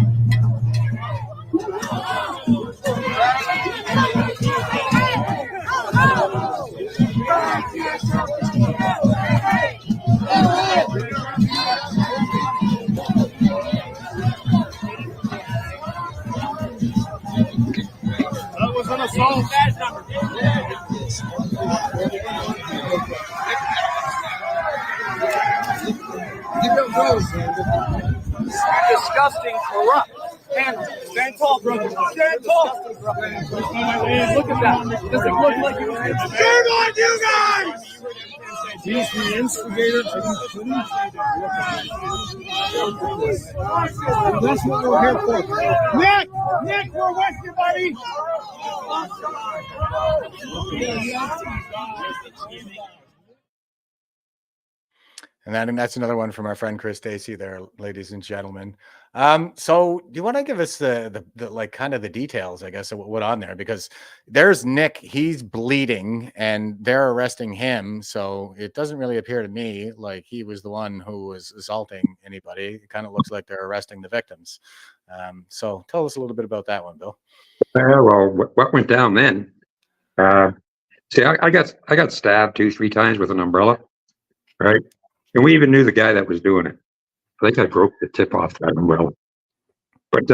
That was an assault. Disgusting, corrupt. Stand tall, brother. Stand tall. Look at that. Does it look like you? Turn on, you guys! He's the instigator to these shootings. That's what we're here for. Nick, we're with you, buddy. And that's another one from our friend Chris Stacy there, ladies and gentlemen. So do you want to give us the like kind of the details, I guess, of what on there? Because there's Nick, he's bleeding and they're arresting him. So it doesn't really appear to me like he was the one who was assaulting anybody. It kind of looks like they're arresting the victims. So tell us a little bit about that one, Bill. Well, what went down then? See, I got stabbed 2-3 times with an umbrella, right? And we even knew the guy that was doing it. I think I broke the tip off that umbrella. But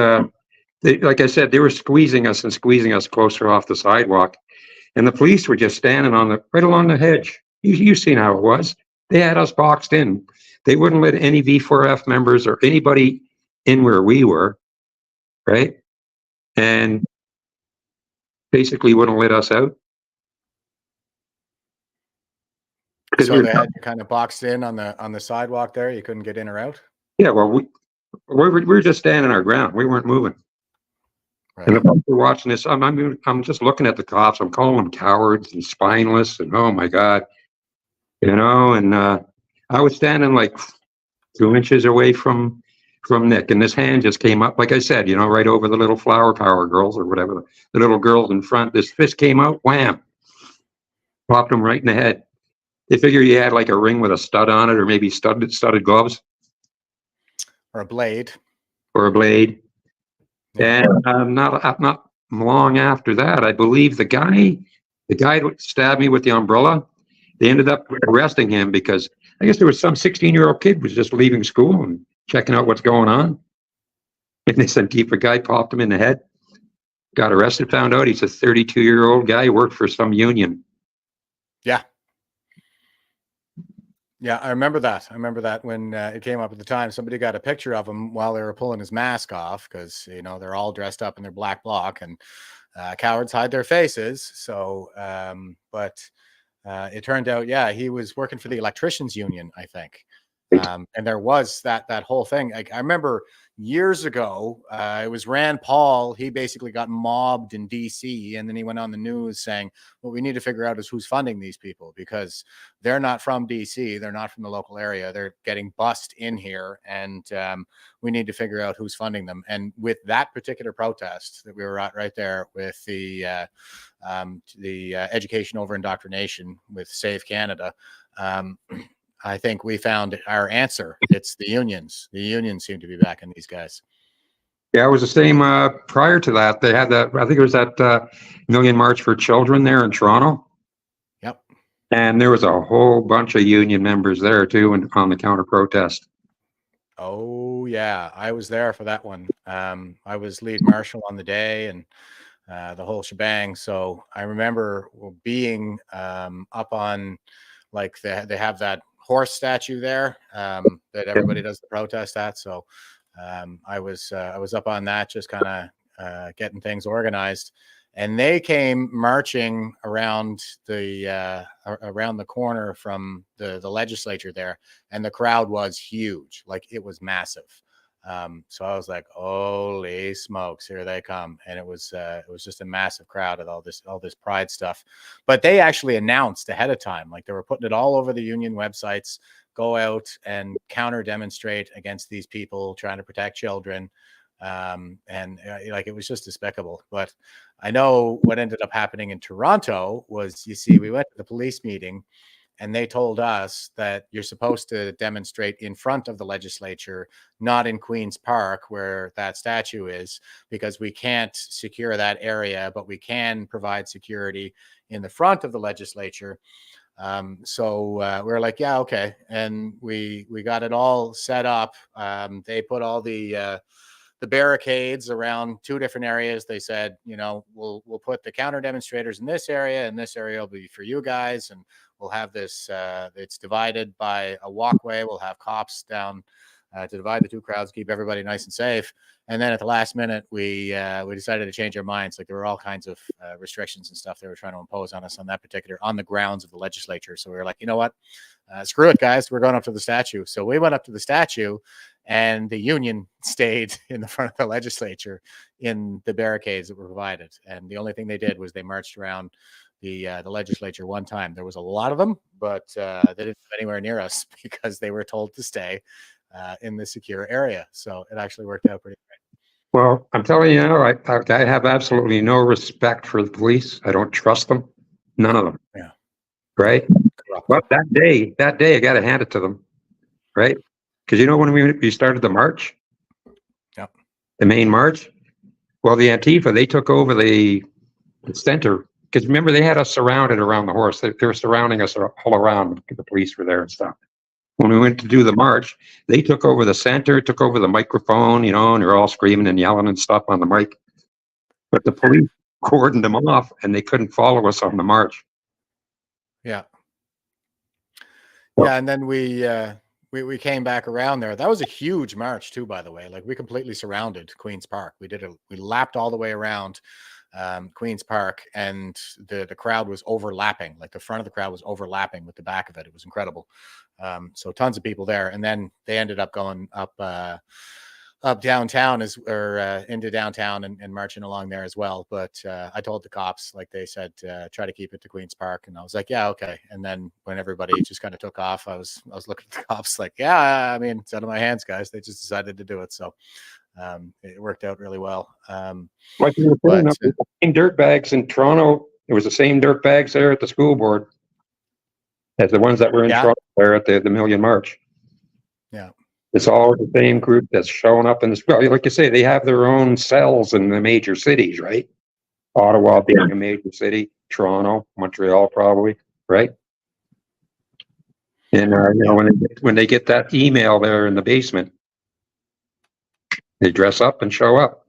like I said, they were squeezing us closer off the sidewalk. And the police were just standing right along the hedge. You've seen how it was. They had us boxed in. They wouldn't let any V4F members or anybody in where we were, right? And basically wouldn't let us out. So they had you kind of boxed in on the sidewalk there. You couldn't get in or out. Yeah, well, we were just standing our ground. We weren't moving. Right. And the cops were watching this. I'm just looking at the cops. I'm calling them cowards and spineless. And oh my god, you know. And I was standing like 2 inches away from Nick, and this hand just came up, like I said, you know, right over the little flower power girls or whatever, the little girls in front. This fist came out, wham, popped him right in the head. They figured he had like a ring with a stud on it, or maybe studded gloves. Or a blade. Or a blade. And not long after that, I believe the guy who stabbed me with the umbrella, they ended up arresting him because I guess there was some 16-year-old kid was just leaving school and checking out what's going on. And this Antifa guy popped him in the head, got arrested, found out he's a 32-year-old guy who worked for some union. Yeah. Yeah, I remember that. I remember that when it came up at the time. Somebody got a picture of him while they were pulling his mask off because, you know, they're all dressed up in their black bloc and cowards hide their faces. So, but it turned out, yeah, he was working for the electricians union, I think. And there was that whole thing. I remember years ago, it was Rand Paul. He basically got mobbed in DC, and then he went on the news saying, what we need to figure out is who's funding these people, because they're not from DC. They're not from the local area. They're getting bussed in here, and we need to figure out who's funding them. And with that particular protest that we were at right there with the education over indoctrination with Save Canada, I think we found our answer. It's the unions. The unions seem to be backing these guys. Yeah, it was the same prior to that. They had that, I think it was that Million March for Children there in Toronto. Yep. And there was a whole bunch of union members there too on the counter protest. Oh, yeah. I was there for that one. I was lead marshal on the day and the whole shebang. So I remember being up on, like, they have that horse statue there that everybody does the protest at. So I was up on that, just kind of getting things organized, and they came marching around the corner from the legislature there, and the crowd was huge, like it was massive. So I was like, holy smokes, here they come. And it was just a massive crowd of all this pride stuff. But they actually announced ahead of time, like they were putting it all over the union websites, go out and counter demonstrate against these people trying to protect children. Like it was just despicable. But I know what ended up happening in Toronto was, you see, we went to the police meeting, and they told us that you're supposed to demonstrate in front of the legislature, not in Queen's Park where that statue is, because we can't secure that area, but we can provide security in the front of the legislature. So we're like, yeah, okay. And we got it all set up. They put all the barricades around two different areas. They said, you know, we'll put the counter demonstrators in this area, and this area will be for you guys. And we'll have this, it's divided by a walkway. We'll have cops down to divide the two crowds, keep everybody nice and safe. And then at the last minute, we decided to change our minds. Like there were all kinds of restrictions and stuff they were trying to impose on us on the grounds of the legislature. So we were like, you know what? Screw it, guys. We're going up to the statue. So we went up to the statue, and the union stayed in the front of the legislature in the barricades that were provided. And the only thing they did was they marched around the legislature one time. There was a lot of them, but they didn't come anywhere near us because they were told to stay in the secure area. So it actually worked out pretty great. Well, I'm telling you now, I have absolutely no respect for the police. I don't trust them. None of them. Yeah. Right. But that day, I got to hand it to them. Right. Because you know when we started the march, yep, the main march. Well, the Antifa, they took over the center. Because remember, they had us surrounded around the horse. They were surrounding us all around. The police were there and stuff. When we went to do the march, they took over the center, took over the microphone, you know, and they're all screaming and yelling and stuff on the mic. But the police cordoned them off, and they couldn't follow us on the march. Yeah. Yeah, and then we came back around there. That was a huge march too, by the way. Like we completely surrounded Queen's Park. We lapped all the way around Queen's Park, and the crowd was overlapping. Like the front of the crowd was overlapping with the back of it. It was incredible. So tons of people there, and then they ended up going up downtown into downtown and marching along there as well. But I told the cops, like they said, try to keep it to Queen's Park, and I was like, yeah, okay. And then when everybody just kind of took off, I was looking at the cops like, yeah, I mean, it's out of my hands, guys. They just decided to do it, so it worked out really well. Like you were saying, the same dirt bags in Toronto. It was the same dirt bags there at the school board as the ones that were in Toronto there at the Million March. Yeah. It's all the same group that's showing up in this. Well, like you say, they have their own cells in the major cities, right? Ottawa being a major city, Toronto, Montreal, probably, right? And when they get that email there in the basement, they dress up and show up.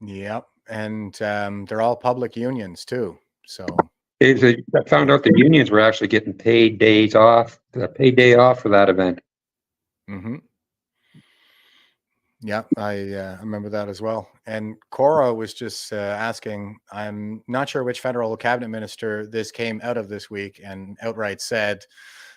Yep, and they're all public unions too. So I found out the unions were actually getting paid days off, paid day off for that event. Mm-hmm. Yeah, I remember that as well. And Cora was just asking, I'm not sure which federal cabinet minister this came out of this week, and outright said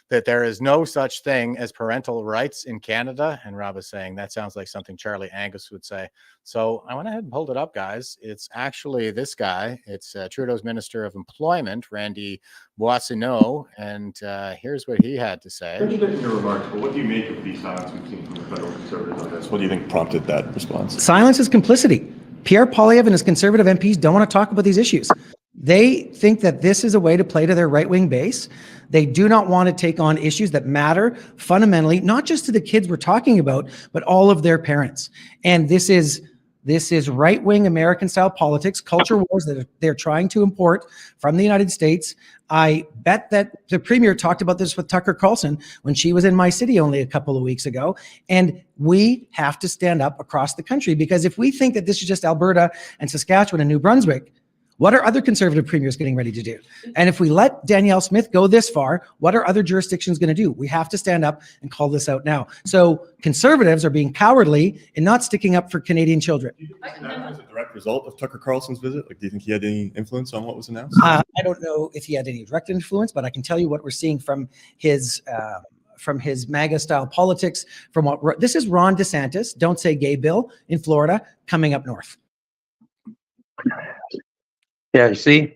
that there is no such thing as parental rights in Canada. And Rob is saying that sounds like something Charlie Angus would say. So I went ahead and pulled it up, guys. It's actually this guy. It's Trudeau's Minister of Employment, Randy Boissonneau. And here's what he had to say. In your remarks, but what do you make of the silence we've seen from the federal Conservatives on this? What do you think prompted that response? Silence is complicity. Pierre Poilievre and his Conservative MPs don't want to talk about these issues. They think that this is a way to play to their right-wing base. They do not want to take on issues that matter fundamentally, not just to the kids we're talking about, but all of their parents. And this is right-wing American-style politics, culture wars that they're trying to import from the United States. I bet that the Premier talked about this with Tucker Carlson when she was in my city only a couple of weeks ago. And we have to stand up across the country, because if we think that this is just Alberta and Saskatchewan and New Brunswick, what are other Conservative premiers getting ready to do? And if we let Danielle Smith go this far, what are other jurisdictions going to do? We have to stand up and call this out now. So Conservatives are being cowardly in not sticking up for Canadian children. Do you think that was a direct result of Tucker Carlson's visit? Like, do you think he had any influence on what was announced? I don't know if he had any direct influence, but I can tell you what we're seeing from his MAGA-style politics. This is Ron DeSantis, Don't Say Gay bill in Florida, coming up north. Yeah, you see,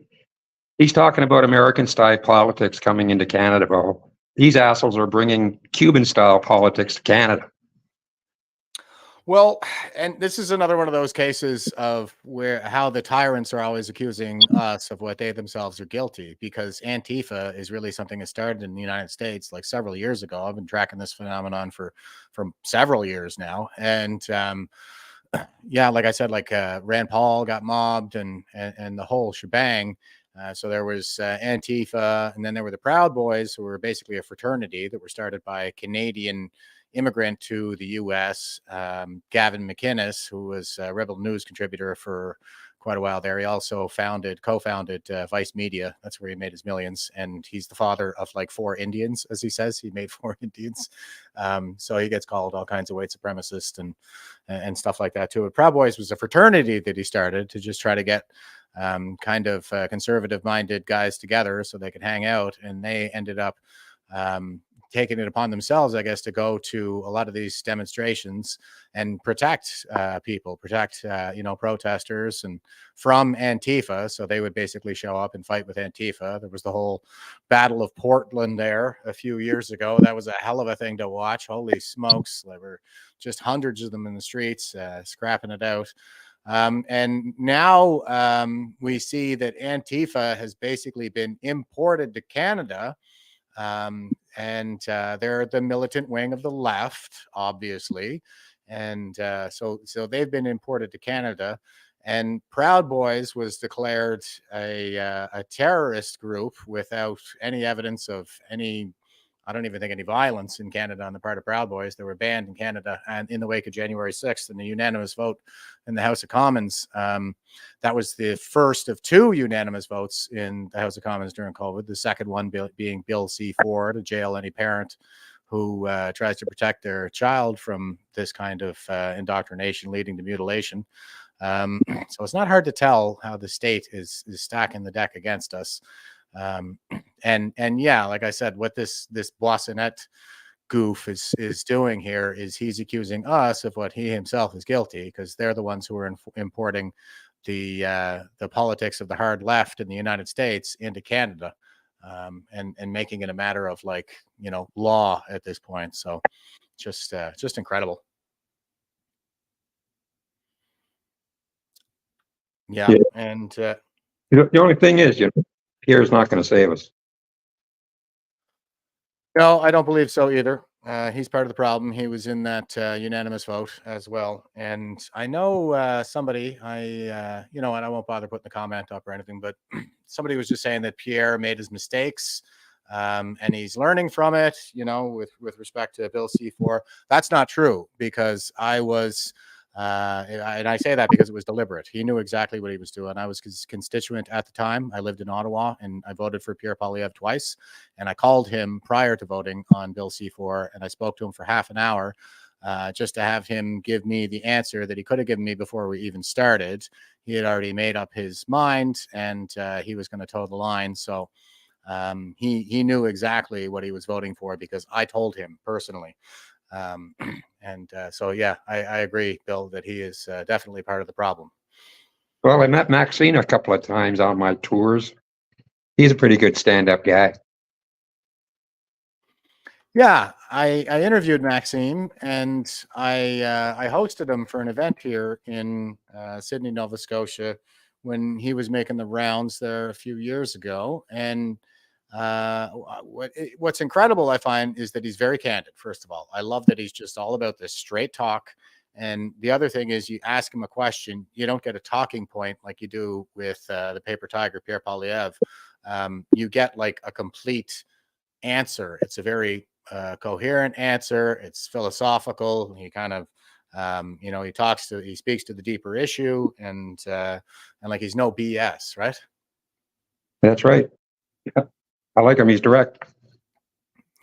he's talking about American-style politics coming into Canada. Well, these assholes are bringing Cuban-style politics to Canada. Well, and this is another one of those cases of how the tyrants are always accusing us of what they themselves are guilty, because Antifa is really something that started in the United States like several years ago. I've been tracking this phenomenon for several years now. And yeah, like I said, like Rand Paul got mobbed and the whole shebang. So there was Antifa, and then there were the Proud Boys, who were basically a fraternity that were started by a Canadian immigrant to the U.S., Gavin McInnes, who was a Rebel News contributor for quite a while there. He also co-founded Vice Media. That's where he made his millions. And he's the father of like 4 Indians, as he says. He made 4 Indians. So he gets called all kinds of white supremacist and stuff like that too. But Proud Boys was a fraternity that he started to just try to get kind of conservative-minded guys together so they could hang out. And they ended up taking it upon themselves, I guess, to go to a lot of these demonstrations and protect people, protect protesters and from Antifa. So they would basically show up and fight with Antifa. There was the whole Battle of Portland there a few years ago. That was a hell of a thing to watch. Holy smokes. There were just hundreds of them in the streets scrapping it out. And now we see that Antifa has basically been imported to Canada. And they're the militant wing of the left, obviously. And so they've been imported to Canada. And Proud Boys was declared a terrorist group without any evidence of any, I don't even think any violence in Canada on the part of Proud Boys. They were banned in Canada and in the wake of January 6th in a unanimous vote in the House of Commons. That was the first of 2 unanimous votes in the House of Commons during COVID. The second one being Bill C-4 to jail any parent who tries to protect their child from this kind of indoctrination leading to mutilation. So it's not hard to tell how the state is stacking the deck against us. And yeah, like I said, what this Boissonnette goof is doing here is he's accusing us of what he himself is guilty, because they're the ones who are importing the politics of the hard left in the United States into Canada, and making it a matter of law at this point. So just incredible. Yeah. And the only thing is, Pierre's not going to save us. No, I don't believe so either. He's part of the problem. He was in that unanimous vote as well. And I know somebody, you know, and I won't bother putting the comment up or anything, but somebody was just saying that Pierre made his mistakes and he's learning from it, you know, with respect to Bill C4. That's not true, because I was, and I say that because it was deliberate. He knew exactly what he was doing. I was his constituent at the time. I lived in Ottawa and I voted for Pierre Poilievre twice. And I called him prior to voting on Bill C4, and I spoke to him for half an hour just to have him give me the answer that he could have given me before we even started. He had already made up his mind, and he was going to toe the line. So he knew exactly what he was voting for because I told him personally. So, yeah, I agree, Bill, that he is definitely part of the problem. Well, I met Maxine a couple of times on my tours. He's a pretty good stand-up guy. Yeah, I interviewed Maxime, and I hosted him for an event here in Sydney, Nova Scotia, when he was making the rounds there a few years ago. And what's incredible, I find, is that he's very candid. First of all, I love that he's just all about this straight talk. And the other thing is, you ask him a question, you don't get a talking point like you do with the paper tiger, Pierre Poilievre. You get like a complete answer. It's a very coherent answer. It's philosophical. He kind of, you know, he speaks to the deeper issue, and like he's no BS, right? That's right. Yeah. I like him. He's direct.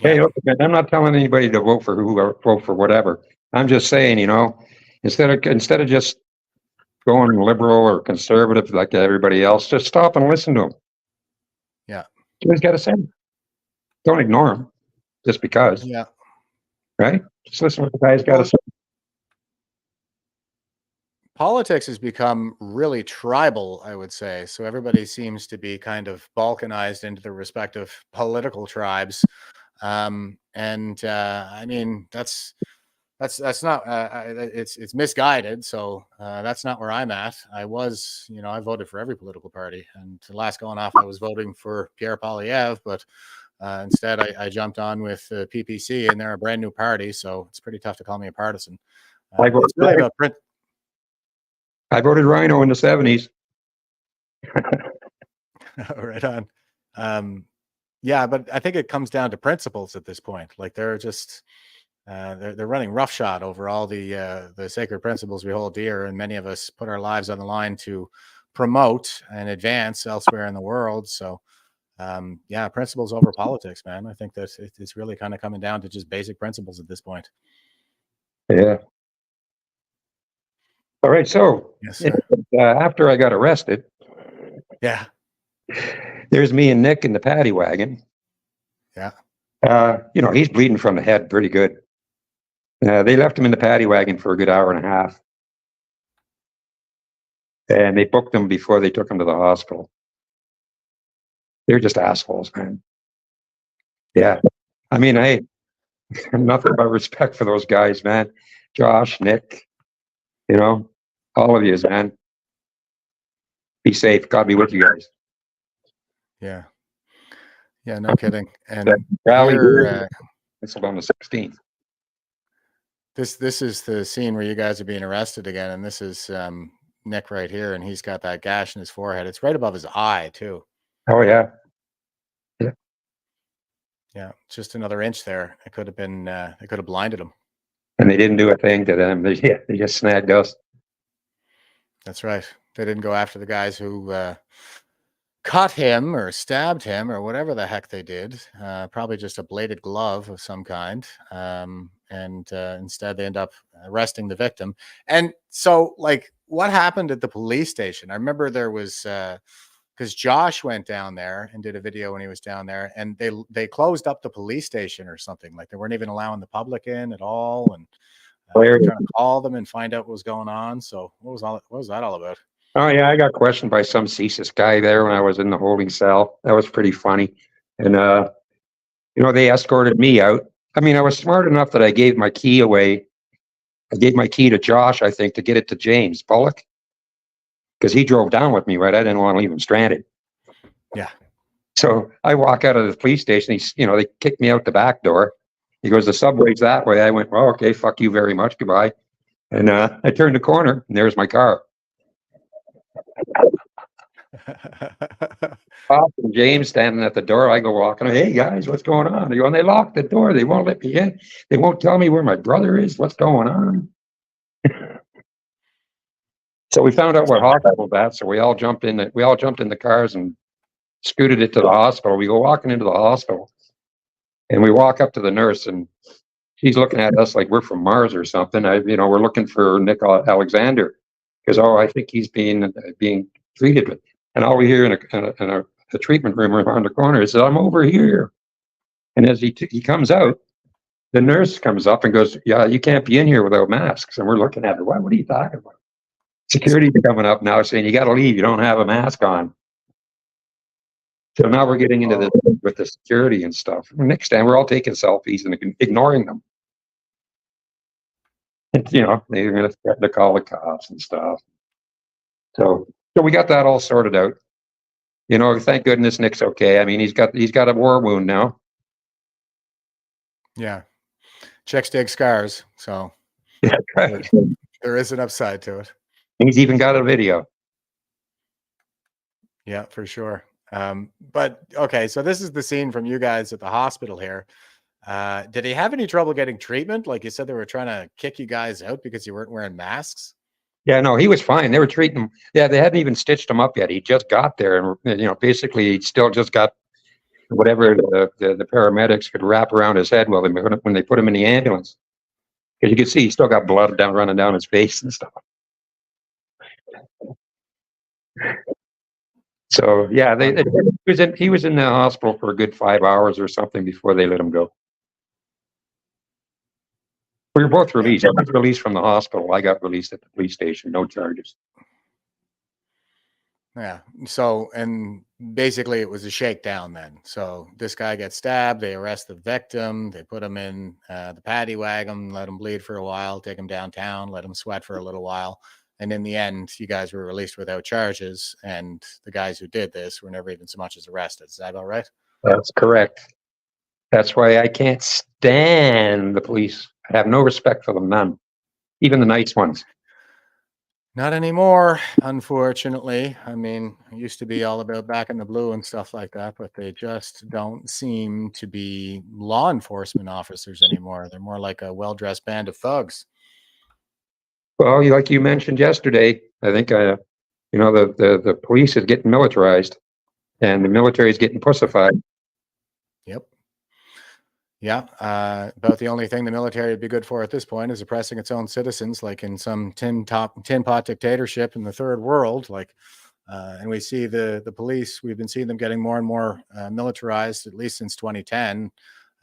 Yeah. Hey, look, I'm not telling anybody to vote for who or vote for whatever. I'm just saying, you know, instead of just going liberal or conservative like everybody else, just stop and listen to him. Yeah. He's got to say. Don't ignore him just because. Yeah. Right? Just listen to what the guy's got to say. Politics has become really tribal, I would say. So everybody seems to be kind of balkanized into their respective political tribes. I mean, that's not, it's misguided. So that's not where I'm at. I was, you know, I voted for every political party, and the last going off, I was voting for Pierre Poilievre, but instead I jumped on with PPC, and they're a brand new party. So it's pretty tough to call me a partisan. It's really about print. I voted Rhino in the 70s. Right on. Yeah, but I think it comes down to principles at this point. Like they're just they're running roughshod over all the sacred principles we hold dear, and many of us put our lives on the line to promote and advance elsewhere in the world. So yeah, principles over politics, man. I think that it's really kind of coming down to just basic principles at this point. Yeah. All right, so yes, sir. After I got arrested, yeah, there's me and Nick in the paddy wagon. Yeah. You know, he's bleeding from the head pretty good. They left him in the paddy wagon for a good hour and a half. And they booked him before they took him to the hospital. They're just assholes, man. Yeah. I mean, I have nothing but respect for those guys, man. Josh, Nick, you know, all of you, man. Be safe. God be with you guys. Yeah. Yeah, no kidding. And rally it's on the 16th. This is the scene where you guys are being arrested again, and this is Nick right here, and he's got that gash in his forehead. It's right above his eye too. Oh yeah. Yeah. Yeah, just another inch there. It could have been. It could have blinded him. And they didn't do a thing to them. They just snagged us. That's right. They didn't go after the guys who cut him or stabbed him or whatever the heck they did. Probably just a bladed glove of some kind. Instead they end up arresting the victim. And so, like, what happened at the police station? I remember there was because Josh went down there and did a video when he was down there, and they closed up the police station or something. Like they weren't even allowing the public in at all, and trying to call them and find out what was going on. So what was that all about? Oh yeah, I got questioned by some CSIS guy there when I was in the holding cell. That was pretty funny. And you know, they escorted me out. I mean, I was smart enough that I gave my key away. I gave my key to Josh, I think, to get it to James Bullock, because he drove down with me, right? I didn't want to leave him stranded. Yeah. So I walk out of the police station. You know, they kicked me out the back door, He goes, the subway's that way. I went, well, okay, fuck you very much, goodbye. And I turned the corner, and there's my car. And James standing at the door. I go walking. Hey guys, what's going on? They go, and they locked the door. They won't let me in. They won't tell me where my brother is. What's going on? So we found out what hospital that. So we all jumped in. We all jumped in the cars and scooted it to the hospital. We go walking into the hospital, and we walk up to the nurse, and she's looking at us like we're from Mars or something. We're looking for Nick Alexander because I think he's being treated with. And all we hear in a treatment room around the corner is, "I'm over here." And as he comes out, the nurse comes up and goes, "Yeah, you can't be in here without masks." And we're looking at her. What are you talking about? Security's coming up now saying, "You got to leave. You don't have a mask on." So now we're getting into this with the security and stuff. Next time we're all taking selfies and ignoring them. And, they're going to threaten to call the cops and stuff. So we got that all sorted out. Thank goodness Nick's okay. I mean, he's got a war wound now. Yeah. Chicks dig scars. So yeah, right. There is an upside to it. He's even got a video. Yeah, for sure. But okay, so this is the scene from you guys at the hospital here. Did he have any trouble getting treatment? Like you said, they were trying to kick you guys out because you weren't wearing masks. Yeah, no, he was fine. They were treating him. Yeah, they hadn't even stitched him up yet. He just got there, and basically, he still just got whatever the paramedics could wrap around his head when they put him in the ambulance. Because you could see he still got blood running down his face and stuff. So yeah, he was in the hospital for a good 5 hours or something before they let him go. We were both released. I was released from the hospital. I got released at the police station, no charges. Yeah. So, and basically it was a shakedown then. So this guy gets stabbed. They arrest the victim. They put him in the paddy wagon, let him bleed for a while, take him downtown, let him sweat for a little while. And in the end, you guys were released without charges. And the guys who did this were never even so much as arrested. Is that about right? That's correct. That's why I can't stand the police. I have no respect for them, none. Even the nice ones. Not anymore, unfortunately. I mean, it used to be all about back in the blue and stuff like that, but they just don't seem to be law enforcement officers anymore. They're more like a well-dressed band of thugs. Well, like you mentioned yesterday, I think the police is getting militarized, and the military is getting pussified. Yep. Yeah. About the only thing the military would be good for at this point is oppressing its own citizens, like in some tin pot dictatorship in the third world. And we see the police. We've been seeing them getting more and more militarized, at least since 2010.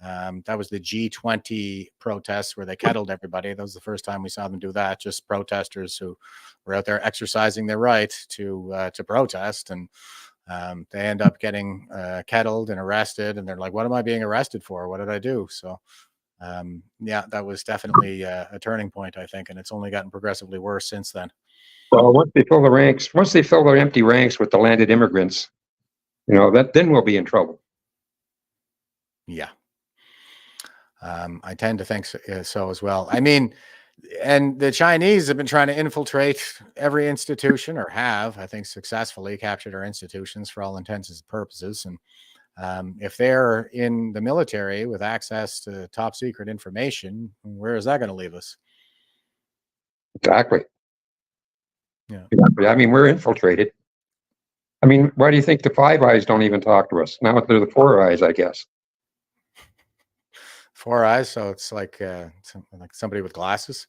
That was the G20 protests where they kettled everybody. That was the first time we saw them do that. Just protesters who were out there exercising their right to protest, and they end up getting kettled and arrested. And they're like, "What am I being arrested for? What did I do?" So, yeah, that was definitely a turning point, I think, and it's only gotten progressively worse since then. Well, once they fill their empty ranks with the landed immigrants, then we'll be in trouble. Yeah. I tend to think so as well. I mean, and the Chinese have been trying to infiltrate every institution, or have, I think, successfully captured our institutions for all intents and purposes. And if they're in the military with access to top secret information, where is that going to leave us? Exactly. Yeah. I mean, we're infiltrated. I mean, why do you think the Five Eyes don't even talk to us? Now they're the Four Eyes, I guess. Four Eyes, so it's like somebody with glasses.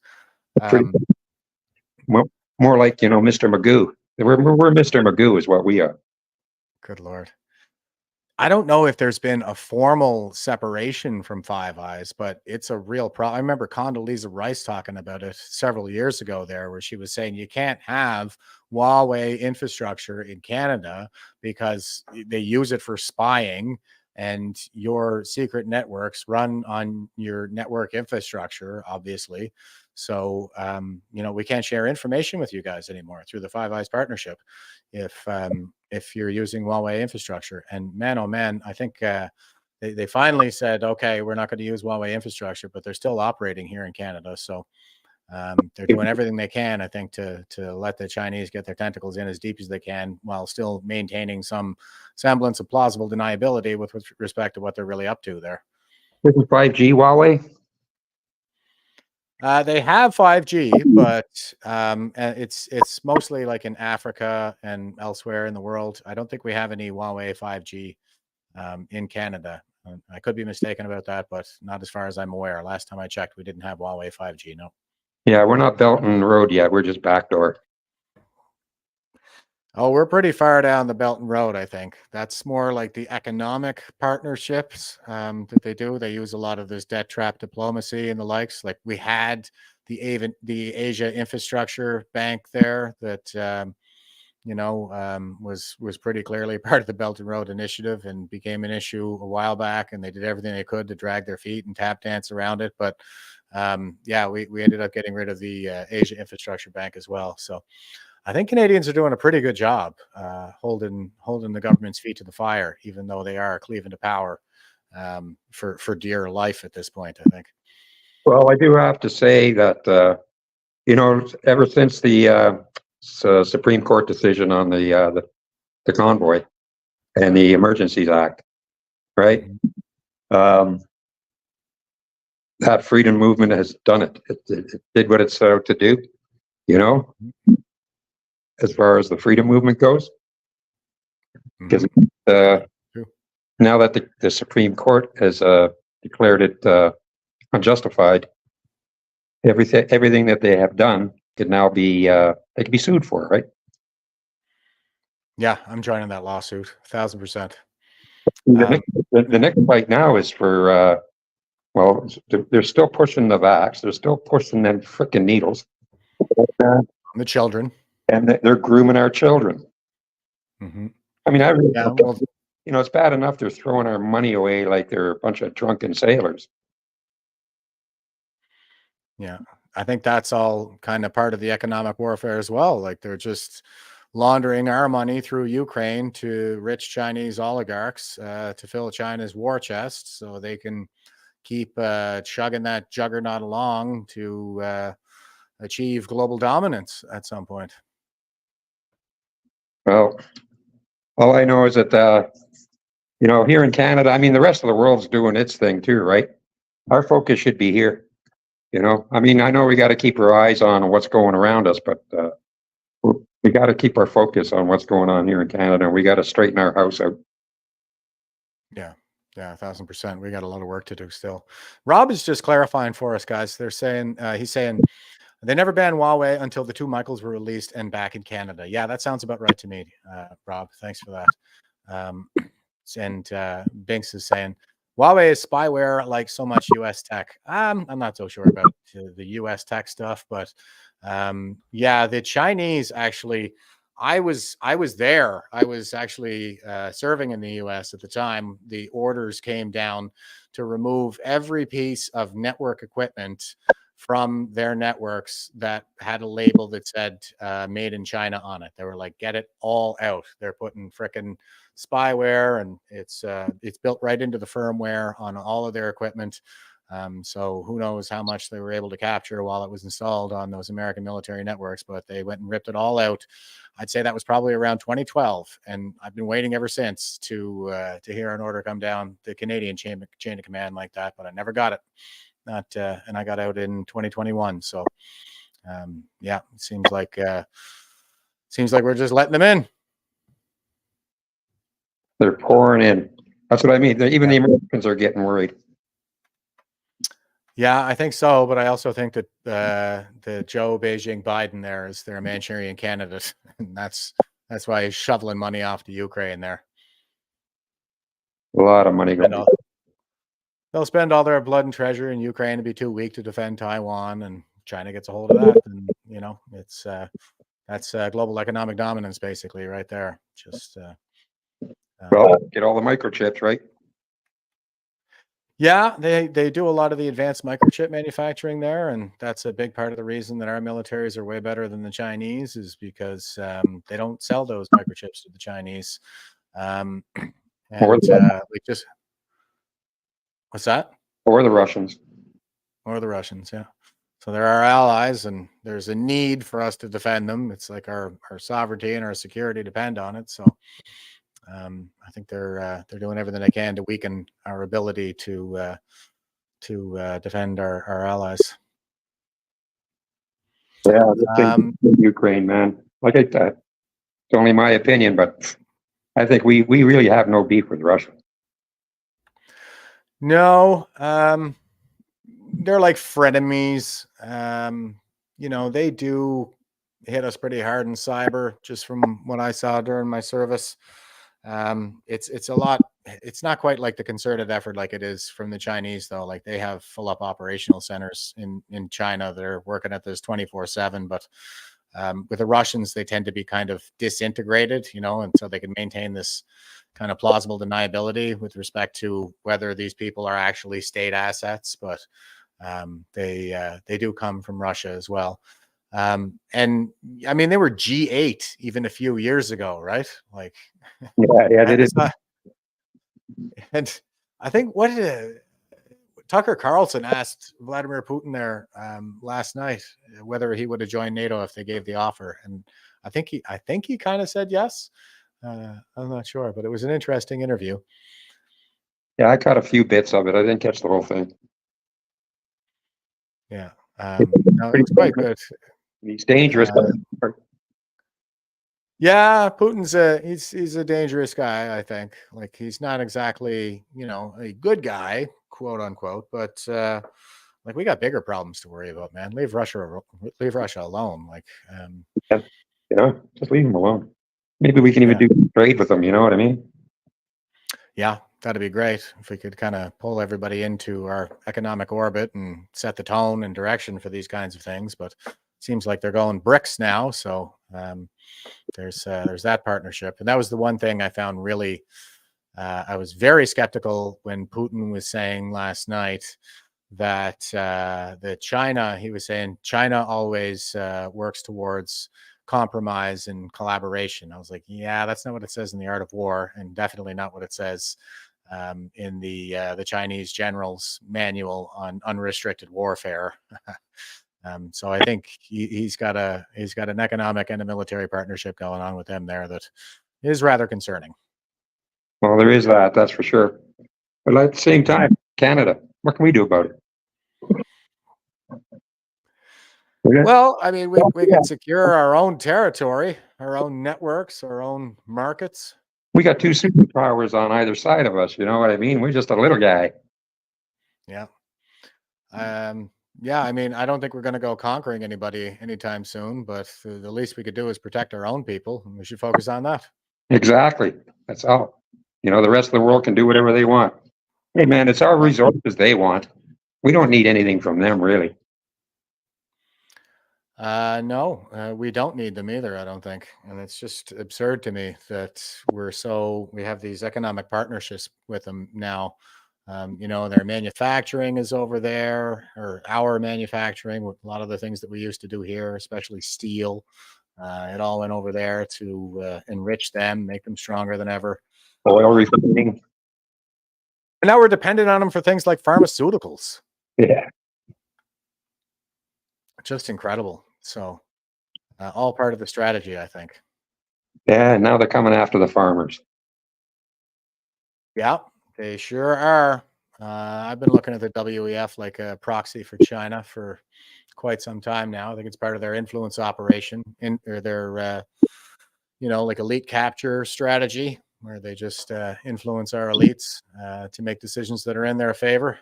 More like, Mr. Magoo. We're Mr. Magoo is what we are. Good Lord. I don't know if there's been a formal separation from Five Eyes, but it's a real problem. I remember Condoleezza Rice talking about it several years ago there, where she was saying you can't have Huawei infrastructure in Canada because they use it for spying, and your secret networks run on your network infrastructure, obviously. So, we can't share information with you guys anymore through the Five Eyes partnership if you're using Huawei infrastructure. And man, oh man, I think they finally said, okay, we're not going to use Huawei infrastructure, but they're still operating here in Canada. So they're doing everything they can, I think, to let the Chinese get their tentacles in as deep as they can, while still maintaining some semblance of plausible deniability with respect to what they're really up to there. Isn't 5G Huawei? They have 5G, but it's mostly like in Africa and elsewhere in the world. I don't think we have any Huawei 5G in Canada. I could be mistaken about that, but not as far as I'm aware. Last time I checked, we didn't have Huawei 5G. No. Yeah, we're not Belton Road yet. We're just backdoor. Oh, we're pretty far down the Belton Road, I think. That's more like the economic partnerships that they do. They use a lot of this debt trap diplomacy and the likes. Like we had the Asia Infrastructure Bank there that was pretty clearly part of the Belt and Road Initiative and became an issue a while back. And they did everything they could to drag their feet and tap dance around it. But we ended up getting rid of the Asia Infrastructure Bank as well. So I think Canadians are doing a pretty good job holding the government's feet to the fire, even though they are cleaving to power for dear life at this point, I think. Well, I do have to say that, ever since the Supreme Court decision on the convoy and the Emergencies Act, right? That freedom movement has done it. It did what it's set out to do, as far as the freedom movement goes. Because now that the Supreme Court has declared it unjustified, everything that they have done could now be they can be sued for, right? Yeah, I'm joining that lawsuit, 1,000%. The next fight now is for they're still pushing the vax, they're still pushing them frickin' needles, the children, and they're grooming our children. Mm-hmm. I mean, it's bad enough they're throwing our money away like they're a bunch of drunken sailors. Yeah, I think that's all kind of part of the economic warfare as well. Like they're just laundering our money through Ukraine to rich Chinese oligarchs to fill China's war chest so they can keep chugging that juggernaut along to achieve global dominance at some point. Well, all I know is that, here in Canada, I mean, the rest of the world's doing its thing too, right? Our focus should be here. I mean, I know we got to keep our eyes on what's going around us, but we got to keep our focus on what's going on here in Canada, and we got to straighten our house out. Yeah, 1,000%. We got a lot of work to do still. Rob is just clarifying for us, guys. They're saying, he's saying they never banned Huawei until the 2 Michaels were released and back in Canada. Yeah, that sounds about right to me, Rob. Thanks for that. And Binks is saying, Huawei is spyware like so much U.S. tech. I'm not so sure about the U.S. tech stuff, but the Chinese actually, I was there. I was actually serving in the U.S. at the time. The orders came down to remove every piece of network equipment from their networks that had a label that said made in China on it. They were like, get it all out. They're putting frickin' spyware, and it's built right into the firmware on all of their equipment. So who knows how much they were able to capture while it was installed on those American military networks, but they went and ripped it all out. I'd say that was probably around 2012, and I've been waiting ever since to hear an order come down the Canadian chain of command like that, but I never got it. And I got out in 2021. So it seems like we're just letting them in. They're pouring in. That's what I mean. Even the Americans are getting worried. Yeah, I think so. But I also think that the Joe Beijing Biden there is their Manchurian candidate, and that's why he's shoveling money off to Ukraine there. A lot of money going. They'll spend all their blood and treasure in Ukraine and be too weak to defend Taiwan, and China gets a hold of that. And it's that's global economic dominance basically right there. Just get all the microchips, right? Yeah, they do a lot of the advanced microchip manufacturing there, and that's a big part of the reason that our militaries are way better than the Chinese, is because they don't sell those microchips to the Chinese. What's that? Or the Russians. Or the Russians, yeah. So they're our allies, and there's a need for us to defend them. It's like our sovereignty and our security depend on it. So I think they're doing everything they can to weaken our ability to defend our allies. Yeah, Ukraine, man. Like I said, it's only my opinion, but I think we really have no beef with Russia. No, they're like frenemies. They do hit us pretty hard in cyber, just from what I saw during my service. It's a lot. It's not quite like the concerted effort like it is from the Chinese, though. Like, they have full up operational centers in China. They're working at this 24/7, but with the Russians, they tend to be kind of disintegrated, and so they can maintain this kind of plausible deniability with respect to whether these people are actually state assets, but they do come from Russia as well. And I mean, they were G8 even a few years ago, right? Like, yeah, they did. And I think Tucker Carlson asked Vladimir Putin there last night whether he would have joined NATO if they gave the offer, and I think he kind of said yes. I'm not sure, but it was an interesting interview. Yeah, I caught a few bits of it. I didn't catch the whole thing. Yeah, no, it was quite good. He's dangerous. Yeah, Putin's he's a dangerous guy, I think. Like, he's not exactly, a good guy, quote unquote, but like, we got bigger problems to worry about, man. Leave Russia alone. Like, just leave him alone. Maybe we can even do trade with them, you know what I mean? Yeah, that'd be great if we could kind of pull everybody into our economic orbit and set the tone and direction for these kinds of things. But it seems like they're going BRICS now, so there's that partnership. And that was the one thing I found really, I was very skeptical when Putin was saying last night that he was saying China always works towards compromise and collaboration. I was like, yeah, that's not what it says in The Art of War, and definitely not what it says in the Chinese General's Manual on Unrestricted Warfare. So I think he's got an economic and a military partnership going on with them there that is rather concerning. Well, there is that, that's for sure. But at the same time, Canada, what can we do about it? Well, I mean, we can secure our own territory, our own networks, our own markets. We got two superpowers on either side of us, you know what I mean? We're just a little guy. Yeah. Yeah, I mean, I don't think we're going to go conquering anybody anytime soon, but the least we could do is protect our own people, and we should focus on that. Exactly. That's all. The rest of the world can do whatever they want. Hey, man, it's our resources they want. We don't need anything from them, really. No, we don't need them either, I don't think. And it's just absurd to me that we have these economic partnerships with them now. Their manufacturing is over there, or our manufacturing, with a lot of the things that we used to do here, especially steel. It all went over there to enrich them, make them stronger than ever. Oil refining. And now we're dependent on them for things like pharmaceuticals. Yeah. Just incredible. So all part of the strategy, I think. Yeah, now they're coming after the farmers. Yeah, they sure are. I've been looking at the WEF like a proxy for China for quite some time now. I think it's part of their influence operation, or their, like elite capture strategy, where they just influence our elites to make decisions that are in their favor.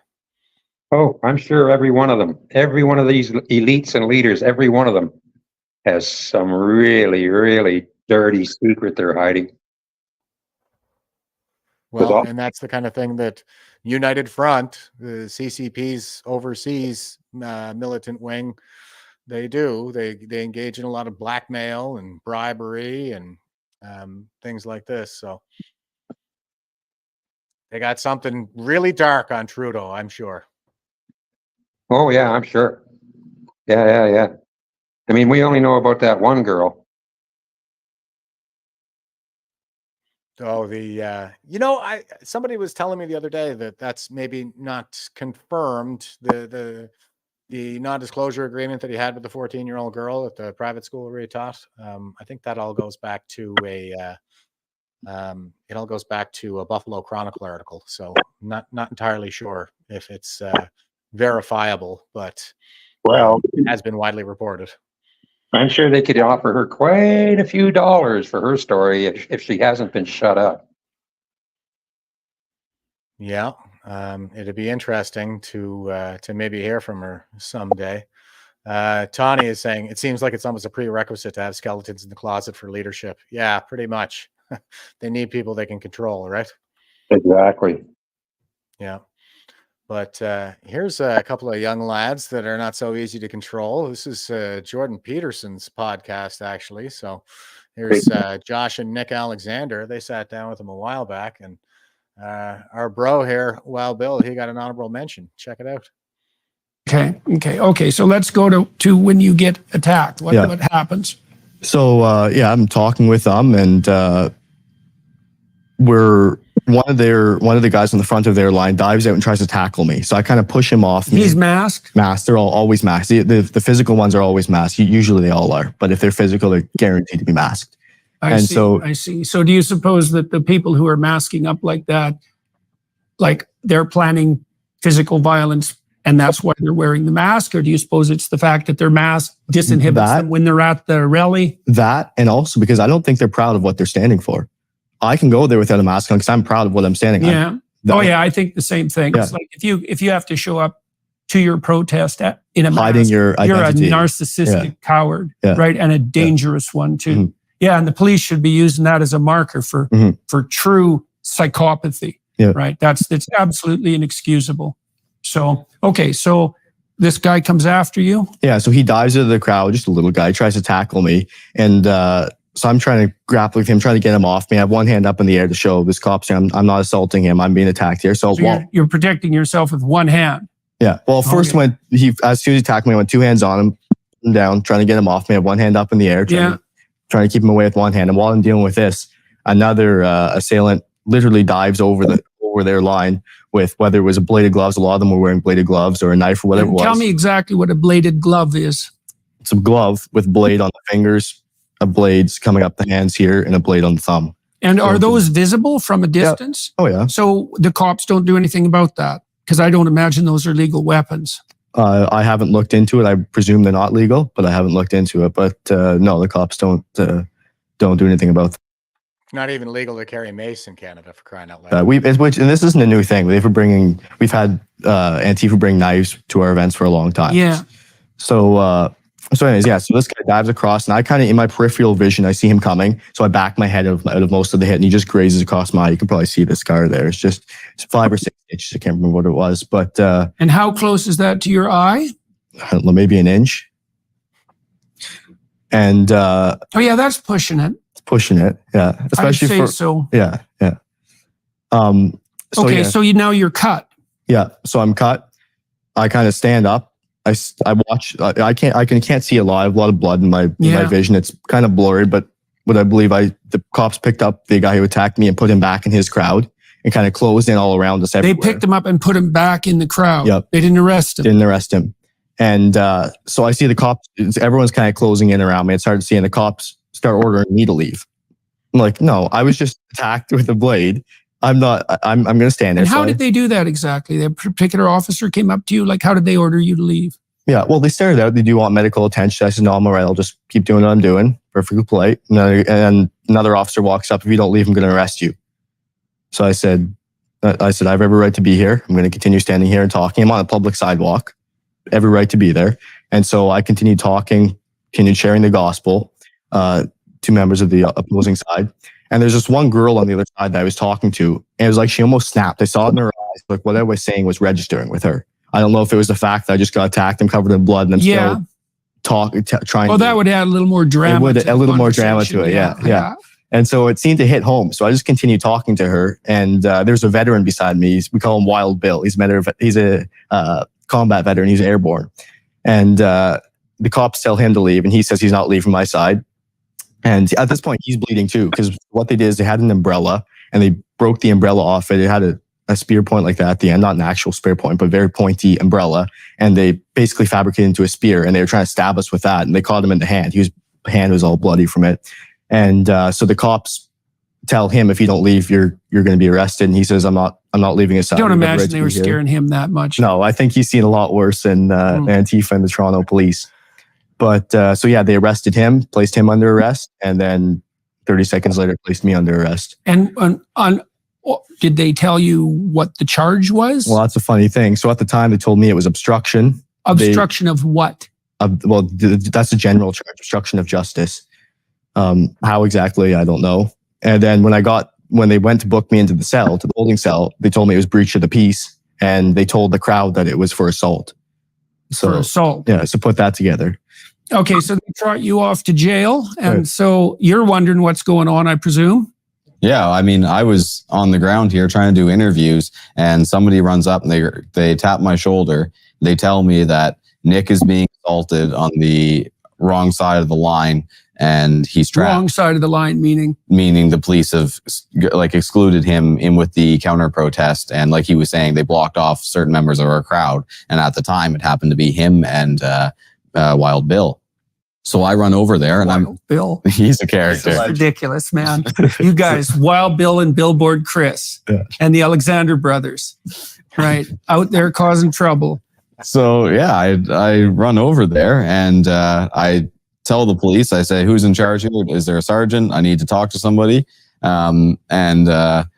Oh, I'm sure every one of them, every one of these elites and leaders, every one of them has some really, really dirty secret they're hiding. Well, and that's the kind of thing that United Front, the CCP's overseas militant wing, they do. They engage in a lot of blackmail and bribery and things like this. So they got something really dark on Trudeau, I'm sure. Oh, yeah, I'm sure. Yeah. I mean, we only know about that one girl. Oh, somebody was telling me the other day that that's maybe not confirmed. The non-disclosure agreement that he had with the 14-year-old girl at the private school where he taught. I think that all goes back to a Buffalo Chronicle article. So not entirely sure if it's verifiable, but it has been widely reported. I'm sure they could offer her quite a few dollars for her story if she hasn't been shut up. Yeah, it'd be interesting to maybe hear from her someday. Tawny is saying it seems like it's almost a prerequisite to have skeletons in the closet for leadership. Yeah, pretty much. They need people they can control, right? Exactly. Yeah. But here's a couple of young lads that are not so easy to control. This is Jordan Peterson's podcast, actually. So here's Josh and Nick Alexander. They sat down with him a while back. And our bro here, Wild Bill, he got an honorable mention. Check it out. Okay. So let's go to when you get attacked. What happens? So, I'm talking with them, and one of the guys on the front of their line dives out and tries to tackle me. So I kind of push him off. He's masked? Masked. They're always masked. The physical ones are always masked. Usually they all are. But if they're physical, they're guaranteed to be masked. I see. So do you suppose that the people who are masking up like that, like they're planning physical violence and that's why they're wearing the mask? Or do you suppose it's the fact that they're masked disinhibits them when they're at the rally? That, and also because I don't think they're proud of what they're standing for. I can go there without a mask on because I'm proud of what I'm standing on. Yeah. I think the same thing. Yeah. It's like if you have to show up to your protest in a hiding mask, your identity. You're a narcissistic coward, right? And a dangerous one too. Mm-hmm. Yeah, and the police should be using that as a marker for true psychopathy, right? That's absolutely inexcusable. So this guy comes after you? Yeah, so he dives into the crowd, just a little guy, tries to tackle me, and so I'm trying to grapple with him, trying to get him off me. I have one hand up in the air to show this cop saying I'm not assaulting him. I'm being attacked here. So you're protecting yourself with one hand. Yeah. Well, first as soon as he attacked me, I went two hands on him, down, trying to get him off me. I have one hand up in the air, trying to keep him away with one hand. And while I'm dealing with this, another assailant literally dives over their line with whether it was a bladed gloves. A lot of them were wearing bladed gloves or a knife or whatever it was. Tell me exactly what a bladed glove is. It's a glove with blade on the fingers, a blades coming up the hands here, and a blade on the thumb. And are those visible from a distance? Yeah. Oh, yeah. So the cops don't do anything about that? Because I don't imagine those are legal weapons. I haven't looked into it. I presume they're not legal, but I haven't looked into it. But no, the cops don't do anything about that. It's not even legal to carry mace in Canada, for crying out loud. And this isn't a new thing. We've had Antifa bring knives to our events for a long time. Yeah. So anyways, so this guy dives across, and I kind of, in my peripheral vision, I see him coming. So I back my head out of most of the hit, and he just grazes across my eye. You can probably see the scar there. It's 5 or 6 inches. I can't remember what it was, but. And how close is that to your eye? I don't know, maybe an inch. And. That's pushing it. It's pushing it, yeah. Especially so. Yeah. So now you're cut. Yeah, so I'm cut. I kind of stand up. I watch. I can't see a lot. I have a lot of blood in my vision. It's kind of blurred, but what I believe the cops picked up the guy who attacked me and put him back in his crowd and kind of closed in all around us everywhere. They picked him up and put him back in the crowd. Yep. They didn't arrest him. And so I see the cops. Everyone's kind of closing in around me. It's hard to see, and the cops start ordering me to leave. I'm like, no, I was just attacked with a blade. I'm not. I'm going to stand there. And how did they do that exactly? The particular officer came up to you. Like, how did they order you to leave? Yeah, well, they started out. They do want medical attention. I said, no, I'm all right. I'll just keep doing what I'm doing. Perfectly polite. And another officer walks up. If you don't leave, I'm going to arrest you. So I said, I have every right to be here. I'm going to continue standing here and talking. I'm on a public sidewalk. Every right to be there. And so I continued talking, continued sharing the gospel to members of the opposing side. And there's this one girl on the other side that I was talking to, and it was like she almost snapped. I saw it in her eyes. Like what I was saying was registering with her. I don't know if it was the fact that I just got attacked and covered in blood, and I'm still trying. Oh, that would add a little more drama. It would a little more drama to it. Yeah. And so it seemed to hit home. So I just continued talking to her, and there's a veteran beside me. We call him Wild Bill. He's a combat veteran. He's airborne, and the cops tell him to leave, and he says he's not leaving my side. And at this point, he's bleeding too, because what they did is they had an umbrella and they broke the umbrella off. It had a spear point like that at the end, not an actual spear point, but very pointy umbrella. And they basically fabricated into a spear, and they were trying to stab us with that. And they caught him in the hand. His hand was all bloody from it. And so the cops tell him, if you don't leave, you're going to be arrested. And he says, I'm not leaving his side. Don't imagine they were scaring him that much. No, I think he's seen a lot worse than Antifa and the Toronto police. But so yeah, they arrested him, placed him under arrest, and then 30 seconds later placed me under arrest. And did they tell you what the charge was? Well, that's a funny thing. So at the time, they told me it was obstruction. Obstruction of what? That's a general charge, obstruction of justice. How exactly, I don't know. And then when they went to book me into the cell, to the holding cell, they told me it was breach of the peace, and they told the crowd that it was for assault. So, for assault. Yeah, so put that together. Okay, so they trot you off to jail, and so you're wondering what's going on, I presume? Yeah, I mean, I was on the ground here trying to do interviews, and somebody runs up and they tap my shoulder. They tell me that Nick is being assaulted on the wrong side of the line, and he's trapped. Wrong side of the line, meaning? Meaning the police have excluded him in with the counter protest, and like he was saying, they blocked off certain members of our crowd, and at the time it happened to be him and Wild Bill. So I run over there, and Bill. He's a character. This is ridiculous, man. You guys, Wild Bill and Billboard-Chris and the Alexander brothers, right? Out there causing trouble. So yeah, I run over there, and I tell the police, I say, who's in charge here? Is there a sergeant? I need to talk to somebody. And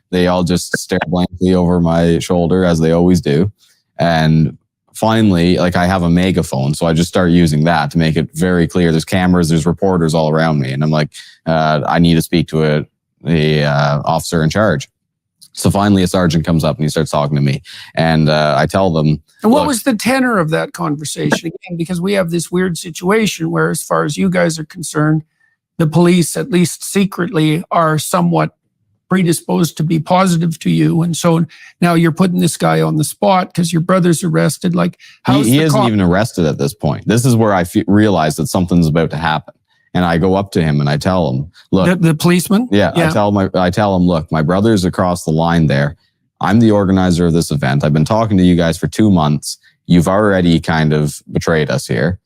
they all just stare blankly over my shoulder, as they always do. And finally, I have a megaphone, so I just start using that to make it very clear. There's cameras, there's reporters all around me, and I'm like, I need to speak to a officer in charge. So finally, a sergeant comes up and he starts talking to me, and I tell them. And what was the tenor of that conversation? Again, because we have this weird situation where, as far as you guys are concerned, the police, at least secretly, are somewhat predisposed to be positive to you, and so now you're putting this guy on the spot because your brother's arrested. He isn't even arrested at this point. This is where I realize that something's about to happen, and I go up to him and I tell him, "Look, the policeman." Yeah, I tell him, "Look, my brother's across the line there. I'm the organizer of this event. I've been talking to you guys for 2 months. You've already kind of betrayed us here,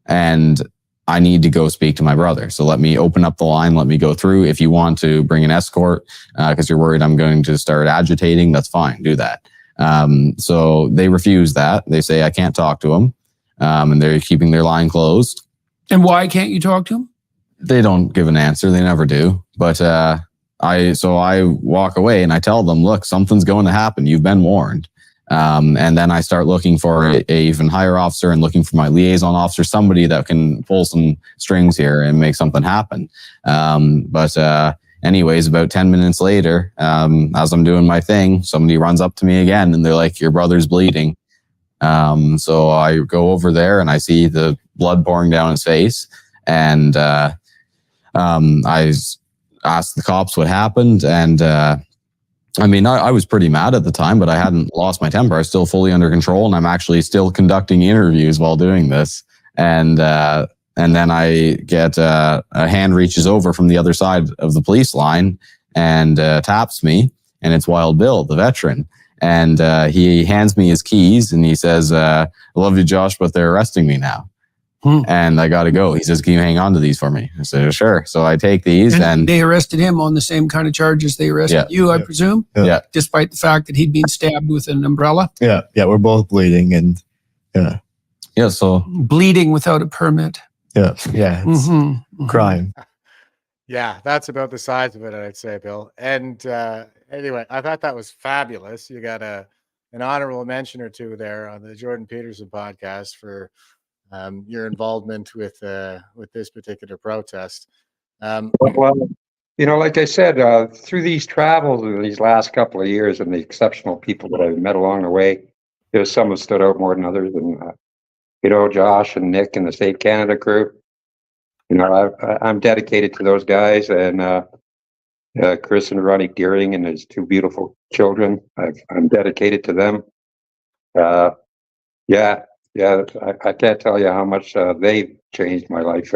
and I need to go speak to my brother. So let me open up the line. Let me go through. If you want to bring an escort because you're worried I'm going to start agitating, that's fine. Do that." So they refuse that. They say I can't talk to him, and they're keeping their line closed. And why can't you talk to him? They don't give an answer. They never do. But I walk away and I tell them, look, something's going to happen. You've been warned. And then I start looking for a even higher officer and looking for my liaison officer, somebody that can pull some strings here and make something happen. Anyways, about 10 minutes later, as I'm doing my thing, somebody runs up to me again and they're like, your brother's bleeding. So I go over there and I see the blood pouring down his face. And I asked the cops what happened. And I was pretty mad at the time, but I hadn't lost my temper. I was still fully under control, and I'm actually still conducting interviews while doing this. And then I get a hand reaches over from the other side of the police line and taps me, and it's Wild Bill, the veteran. And he hands me his keys, and he says, I love you, Josh, but they're arresting me now. And I got to go. He says, can you hang on to these for me? I said, sure. So I take these. And they arrested him on the same kind of charges they arrested you, I presume? Yeah. Despite the fact that he'd been stabbed with an umbrella? Yeah. Yeah. We're both bleeding and yeah. Yeah. So bleeding without a permit. Yeah. Yeah. It's crime. Yeah. That's about the size of it, I'd say, Bill. And anyway, I thought that was fabulous. You got an honorable mention or two there on the Jordan Peterson podcast for your involvement with this particular protest. Well, like I said, through these travels in these last couple of years and the exceptional people that I've met along the way, there's some have stood out more than others. And, Josh and Nick and the Save Canada group, I'm dedicated to those guys, and Chris and Ronnie Deering and his two beautiful children. I'm dedicated to them. Yeah, I can't tell you how much they've changed my life.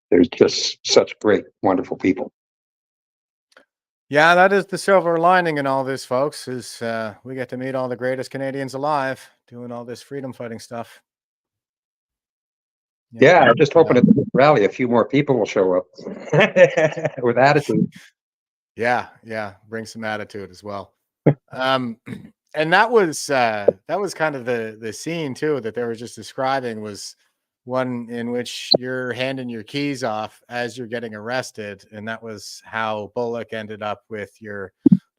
There's just such great, wonderful people. Yeah, that is the silver lining in all this, folks, is we get to meet all the greatest Canadians alive doing all this freedom fighting stuff. Yeah, I'm just hoping at the rally a few more people will show up with attitude. Yeah, bring some attitude as well. And that was kind of the scene too that they were just describing, was one in which you're handing your keys off as you're getting arrested, and that was how Bullock ended up with your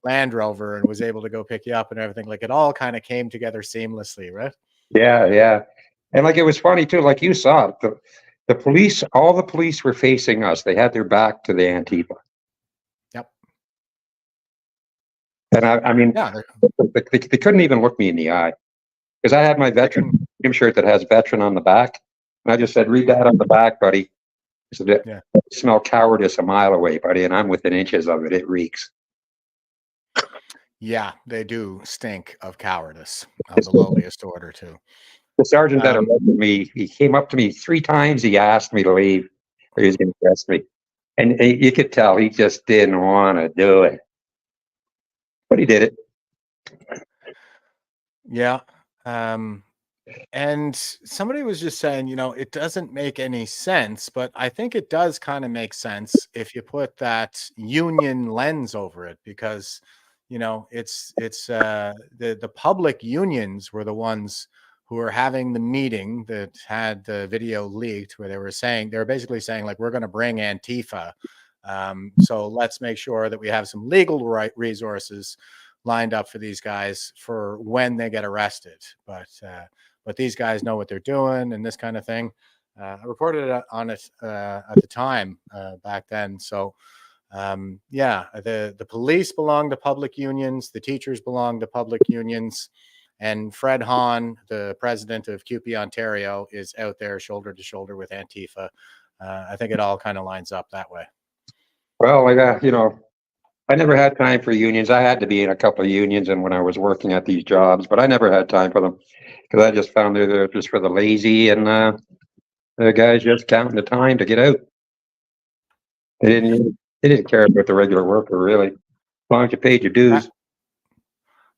Land Rover and was able to go pick you up and everything. Like, it all kind of came together seamlessly, right? Yeah. And like, it was funny too, like you saw it, the police, all the police were facing us. They had their back to the Antifa. Yep. And I mean, they couldn't even look me in the eye, because I had my veteran shirt that has veteran on the back. And I just said, read that on the back, buddy. I said, I smell cowardice a mile away, buddy, and I'm within inches of it. It reeks. Yeah, they do stink of cowardice of the lowliest order too. The sergeant that arrested me, he came up to me 3 times. He asked me to leave, or he was going to arrest me. And you could tell he just didn't want to do it. But he did it. Yeah. And somebody was just saying, it doesn't make any sense, but I think it does kind of make sense if you put that union lens over it, because, it's the public unions were the ones who were having the meeting that had the video leaked, where they were basically saying, like, we're going to bring Antifa. So let's make sure that we have some legal resources lined up for these guys for when they get arrested. But these guys know what they're doing and this kind of thing. I reported on it at the time back then. So the police belong to public unions. The teachers belong to public unions. And Fred Hahn, the president of CUPE Ontario, is out there shoulder to shoulder with Antifa. I think it all kind of lines up that way. Well, I never had time for unions. I had to be in a couple of unions, and when I was working at these jobs, but I never had time for them, because I just found they're just for the lazy, and the guys just counting the time to get out. They didn't care about the regular worker, really, as long as you paid your dues.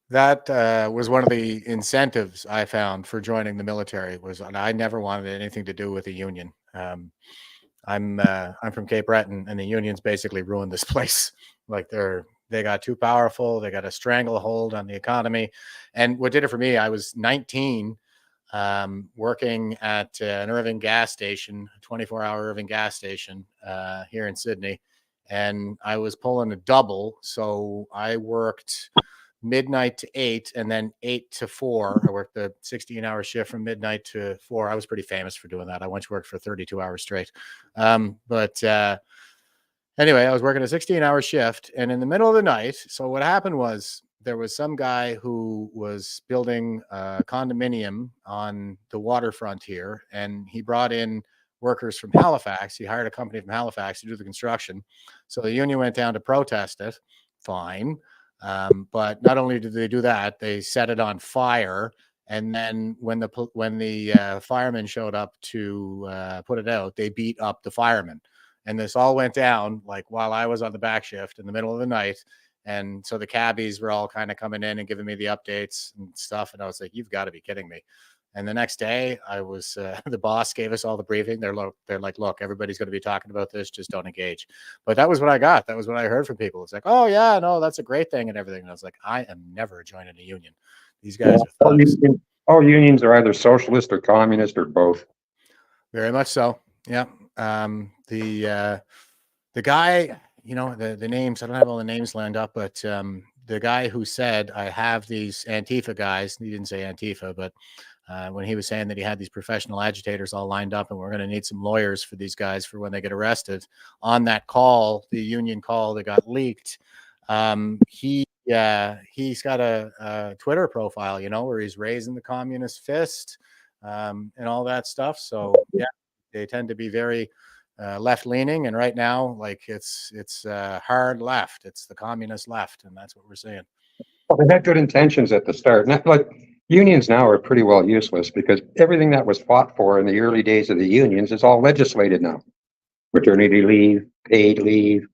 That was one of the incentives I found for joining the military, and I never wanted anything to do with a union. I'm from Cape Breton, and the unions basically ruined this place. Like, they got too powerful. They got a stranglehold on the economy. And what did it for me, I was 19, working at an Irving gas station, a 24-hour Irving gas station here in Sydney. And I was pulling a double. So I worked midnight to 8 and then 8 to 4. I worked the 16-hour shift from midnight to 4. I was pretty famous for doing that. I once worked for 32 hours straight. Anyway, I was working a 16-hour shift, and in the middle of the night, so what happened was there was some guy who was building a condominium on the waterfront here, and he brought in workers from Halifax. He hired a company from Halifax to do the construction. So the union went down to protest it. Fine. But not only did they do that, they set it on fire. And then when the firemen showed up to put it out, they beat up the firemen. And this all went down like while I was on the back shift in the middle of the night. And so the cabbies were all kind of coming in and giving me the updates and stuff. And I was like, you've got to be kidding me. And the next day I was, the boss gave us all the briefing. They're like, look, everybody's going to be talking about this. Just don't engage. But that was what I got. That was what I heard from people. It's like, oh yeah, no, that's a great thing and everything. And I was like, I am never joining a union. These guys are thugs. All unions are either socialist or communist or both. Very much so. Yeah. The guy, the names, I don't have all the names lined up, but the guy who said, I have these Antifa guys, he didn't say Antifa, but when he was saying that he had these professional agitators all lined up and we're going to need some lawyers for these guys for when they get arrested, on that call, the union call that got leaked, he's got a Twitter profile, where he's raising the communist fist and all that stuff. So yeah, they tend to be very left-leaning, and right now, like it's hard left. It's the communist left, and that's what we're seeing. Well, they had good intentions at the start. And like unions now are pretty well useless because everything that was fought for in the early days of the unions is all legislated now. maternity leave, paid leave,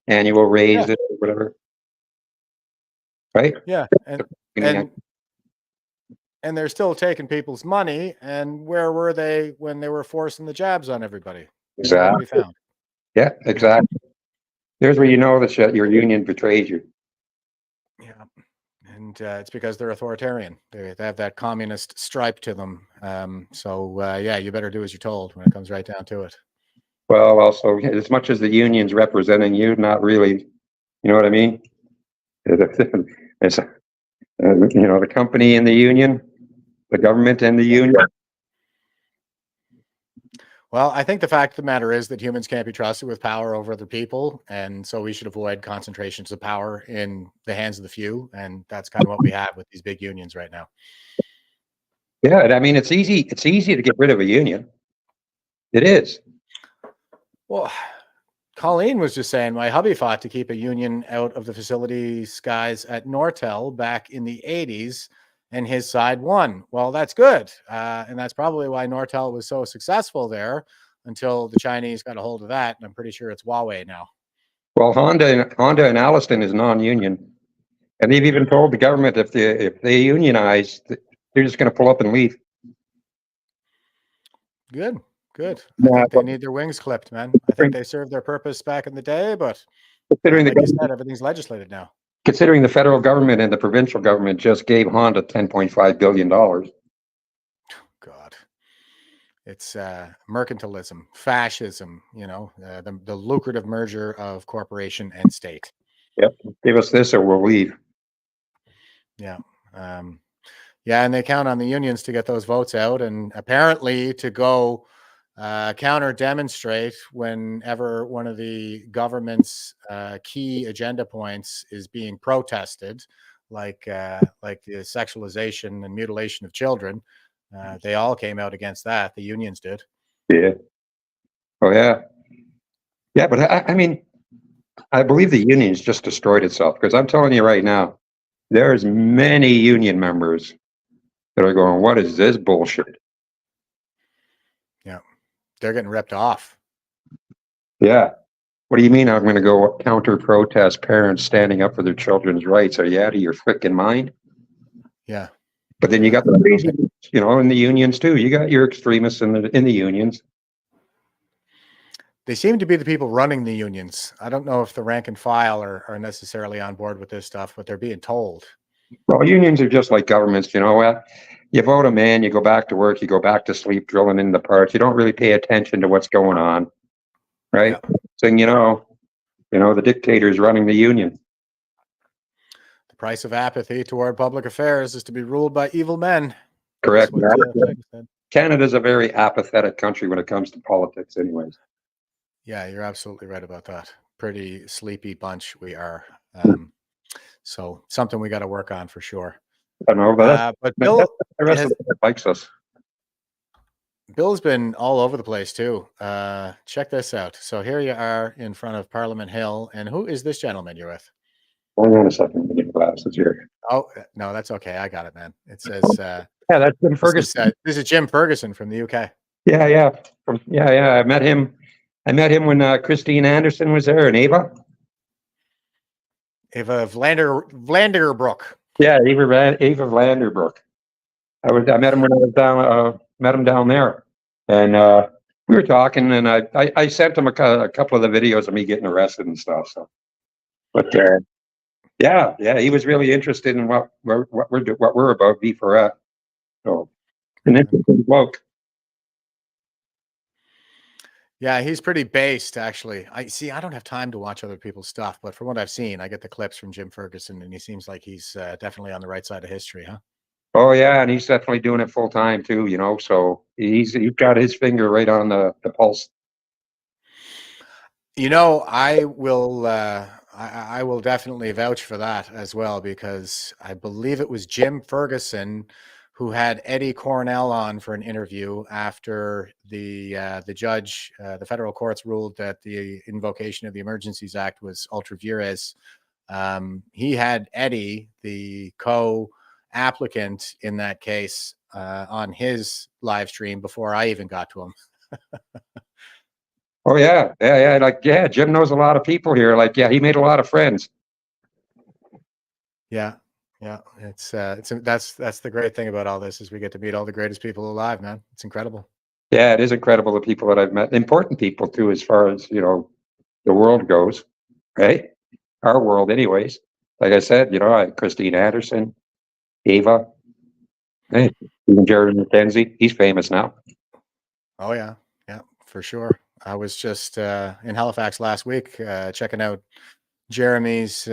annual raises, whatever. Right? Yeah, and they're still taking people's money. And where were they when they were forcing the jabs on everybody? Exactly. Found. Yeah, exactly. There's where you know that your union betrays you. Yeah, and it's because they're authoritarian. They have that communist stripe to them. Yeah, you better do as you're told when it comes right down to it. Well, also, as much as the union's representing you, not really. You know what I mean? It's, the company and the union, the government and the union. Well, I think the fact of the matter is that humans can't be trusted with power over other people. And so we should avoid concentrations of power in the hands of the few. And that's kind of what we have with these big unions right now. Yeah, I mean, it's easy to get rid of a union. It is. Well, Colleen was just saying my hubby fought to keep a union out of the facilities guys at Nortel back in the 80s, and his side won. Well, that's good. And that's probably why Nortel was so successful there until the Chinese got a hold of that. And I'm pretty sure it's Huawei now. Well, Honda and Alliston is non-union. And they've even told the government if they unionize, they're just going to pull up and leave. Good. I think they need their wings clipped, man. I think they served their purpose back in the day, but considering like you said, everything's legislated now. Considering the federal government and the provincial government just gave Honda $10.5 billion. God. It's mercantilism, fascism, the lucrative merger of corporation and state. Yep. Give us this or we'll leave. Yeah. And they count on the unions to get those votes out, and apparently to go counter demonstrate whenever one of the government's key agenda points is being protested, like the sexualization and mutilation of children. They all came out against that. The unions did. Yeah. Oh yeah. Yeah, but I mean, I believe the union's just destroyed itself, because I'm telling you right now, there's many union members that are going, what is this bullshit? Yeah. They're getting ripped off. Yeah. What do you mean I'm going to go counter protest parents standing up for their children's rights? Are you out of your freaking mind? Yeah. But then you got the crazy, in the unions too. You got your extremists in the unions. They seem to be the people running the unions. I don't know if the rank and file are necessarily on board with this stuff, but they're being told. Well, unions are just like governments. You know what? You vote them in, you go back to work, you go back to sleep, drilling in the parts. You don't really pay attention to what's going on, right? Yeah. So, the dictator's running the union. The price of apathy toward public affairs is to be ruled by evil men. Correct. Canada's a very apathetic country when it comes to politics anyways. Yeah, you're absolutely right about that. Pretty sleepy bunch we are. So something we got to work on for sure. I know, but Bill, the rest of it likes us. Bill's been all over the place too. Check this out. So here you are in front of Parliament Hill, and who is this gentleman you're with? Hold on a second. Get glasses here. Oh no, that's okay. I got it, man. It says. Yeah, that's Jim Ferguson. This is Jim Ferguson from the UK. Yeah. I met him. When Christine Anderson was there, and Ava Vlanderbroek. Yeah, Ava Vlanderbroek. I met him when I was down. Met him down there, and we were talking, and I sent him a couple of the videos of me getting arrested and stuff. So, but yeah, he was really interested in what we're about, V4F. So, an interesting bloke. Yeah, he's pretty based, actually. I don't have time to watch other people's stuff, but from what I've seen, I get the clips from Jim Ferguson, and he seems like he's definitely on the right side of history, huh? Oh yeah, and he's definitely doing it full time too. So he's got his finger right on the pulse. I will definitely vouch for that as well, because I believe it was Jim Ferguson who had Eddie Cornell on for an interview after the judge, the federal courts ruled that the invocation of the Emergencies Act was ultra vires. He had Eddie, the co-applicant in that case, on his live stream before I even got to him. Oh yeah, like Jim knows a lot of people here. Like he made a lot of friends. Yeah, it's that's the great thing about all this is we get to meet all the greatest people alive, man. It's incredible. Yeah, it is incredible the people that I've met. Important people too, as far as the world goes, right? Our world, anyways. Like I said, Christine Anderson, Ava, hey, even Jared McKenzie. He's famous now. Oh yeah, for sure. I was just in Halifax last week checking out Jeremy's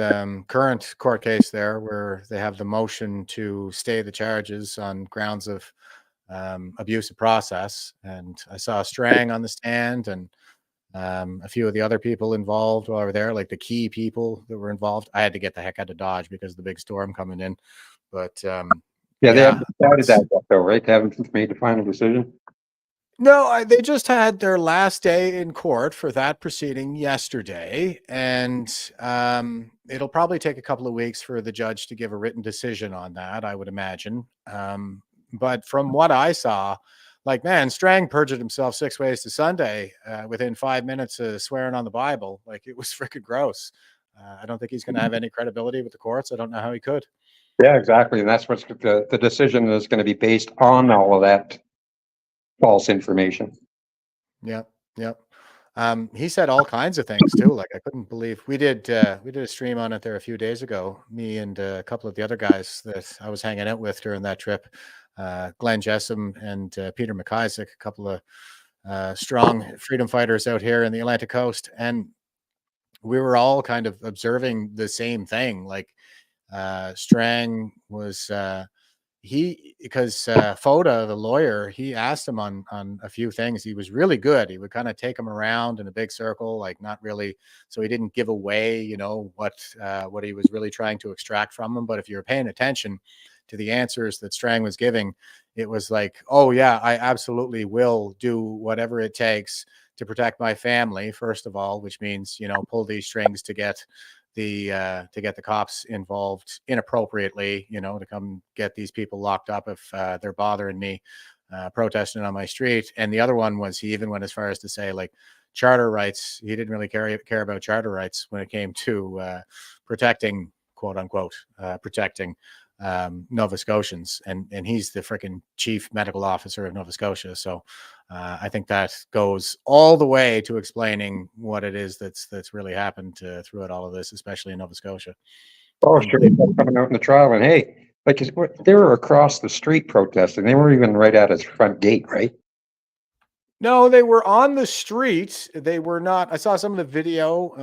current court case there, where they have the motion to stay the charges on grounds of abuse of process. And I saw Strang on the stand and a few of the other people involved while I were there, like the key people that were involved. I had to get the heck out of Dodge because of the big storm coming in. But they haven't decided that yet, though, right? They haven't made the final decision. No, they just had their last day in court for that proceeding yesterday, and it'll probably take a couple of weeks for the judge to give a written decision on that, I would imagine. But from what I saw, like, man, Strang perjured himself 6 ways to Sunday within 5 minutes of swearing on the Bible. Like, it was freaking gross. I don't think he's going to have any credibility with the courts. I don't know how he could. Yeah, exactly. And that's what's the decision is going to be based on all of that false information. Yep. He said all kinds of things too. Like, I couldn't believe we did a stream on it there a few days ago. Me and a couple of the other guys that I was hanging out with during that trip, Glenn Jessam and Peter McIsaac, a couple of strong freedom fighters out here in the Atlantic coast, and we were all kind of observing the same thing. Like, Strang was because Foda, the lawyer, he asked him on a few things. He was really good. He would kind of take him around in a big circle, like not really. So he didn't give away, what he was really trying to extract from him. But if you're paying attention to the answers that Strang was giving, it was like, oh yeah, I absolutely will do whatever it takes to protect my family, first of all, which means, pull these strings to get the cops involved inappropriately, to come get these people locked up if they're bothering me protesting on my street. And the other one was, he even went as far as to say, like, charter rights. He didn't really care about charter rights when it came to protecting, quote unquote, protecting Nova Scotians, and he's the freaking chief medical officer of Nova Scotia. So I think that goes all the way to explaining what it is that's really happened throughout all of this, especially in Nova Scotia. Oh, sure. They're coming out in the trial, and hey, like, they were across the street protesting. They weren't even right at his front gate, right? No, they were on the street. They were not. I saw some of the video,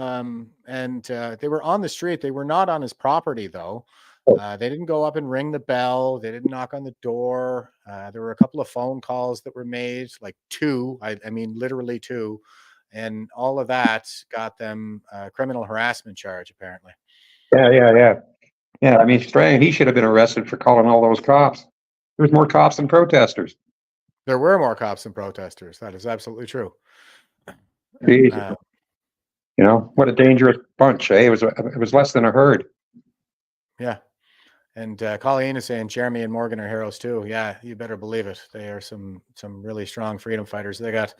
and they were on the street. They were not on his property, though. They didn't go up and ring the bell. They didn't knock on the door. There were a couple of phone calls that were made, like two. I mean, literally two. And all of that got them a criminal harassment charge, apparently. Yeah, I mean, Strang, he should have been arrested for calling all those cops. There's more cops than protesters. There were more cops than protesters. That is absolutely true. What a dangerous bunch, eh? It was less than a herd. Yeah. And Colleen is saying Jeremy and Morgan are heroes too. Yeah, you better believe it. They are some really strong freedom fighters. They got,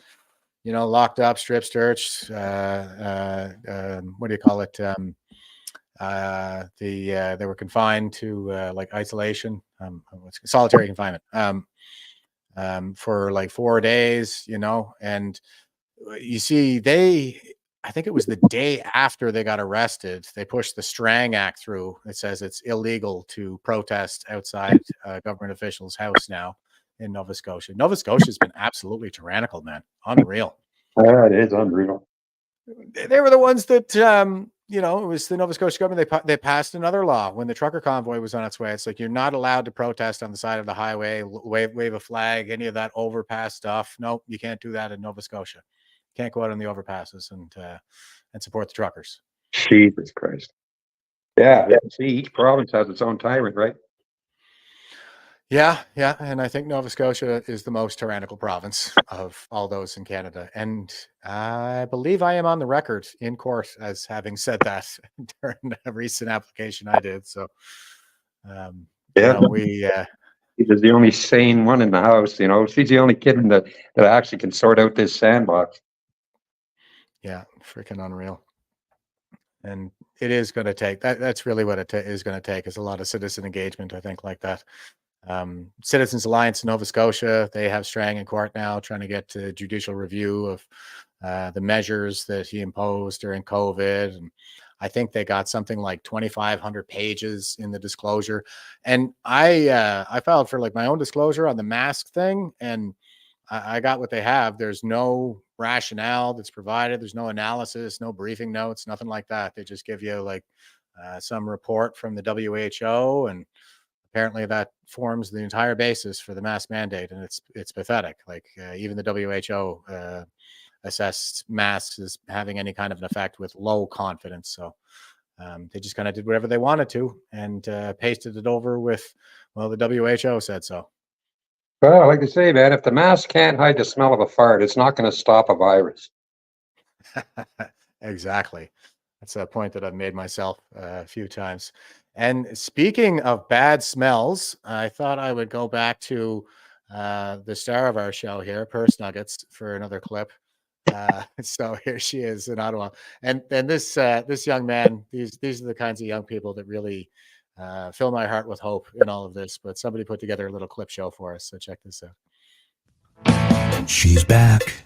locked up, strip searched. What do you call it? They were confined to like isolation, solitary confinement, for like 4 days. And you see, I think it was the day after they got arrested, they pushed the Strang Act through. It says it's illegal to protest outside government officials' house now in Nova Scotia. Nova Scotia's been absolutely tyrannical, man. Unreal. Yeah, it is unreal. They were the ones that, it was the Nova Scotia government. They passed another law when the trucker convoy was on its way. It's like, you're not allowed to protest on the side of the highway, wave a flag, any of that overpass stuff. Nope, you can't do that in Nova Scotia. Can't go out on the overpasses and support the truckers. Jesus Christ. Yeah. See, each province has its own tyrant, right? Yeah. And I think Nova Scotia is the most tyrannical province of all those in Canada. And I believe I am on the record in court as having said that during a recent application I did. So, He's the only sane one in the house, She's the only kid that actually can sort out this sandbox. Yeah, freaking unreal. And it is going to take that. That's really what it is going to take, is a lot of citizen engagement, I think, like that. Citizens Alliance in Nova Scotia, they have Strang in court now trying to get to judicial review of the measures that he imposed during COVID. And I think they got something like 2,500 pages in the disclosure. And I filed for like my own disclosure on the mask thing, and I got what they have. There's no rationale that's provided. There's no analysis, no briefing notes, nothing like that. They just give you like some report from the WHO, and apparently that forms the entire basis for the mask mandate. And it's pathetic. Like even the WHO assessed masks as having any kind of an effect with low confidence. So they just kind of did whatever they wanted to and pasted it over with, well, the WHO said so. Well, like I say, man, if the mask can't hide the smell of a fart, it's not going to stop a virus. Exactly. That's a point that I've made myself a few times. And speaking of bad smells, I thought I would go back to the star of our show here, Purse Nuggets, for another clip. So here she is in Ottawa. And this young man, these are the kinds of young people that really fill my heart with hope in all of this. But somebody put together a little clip show for us, so check this out. She's back.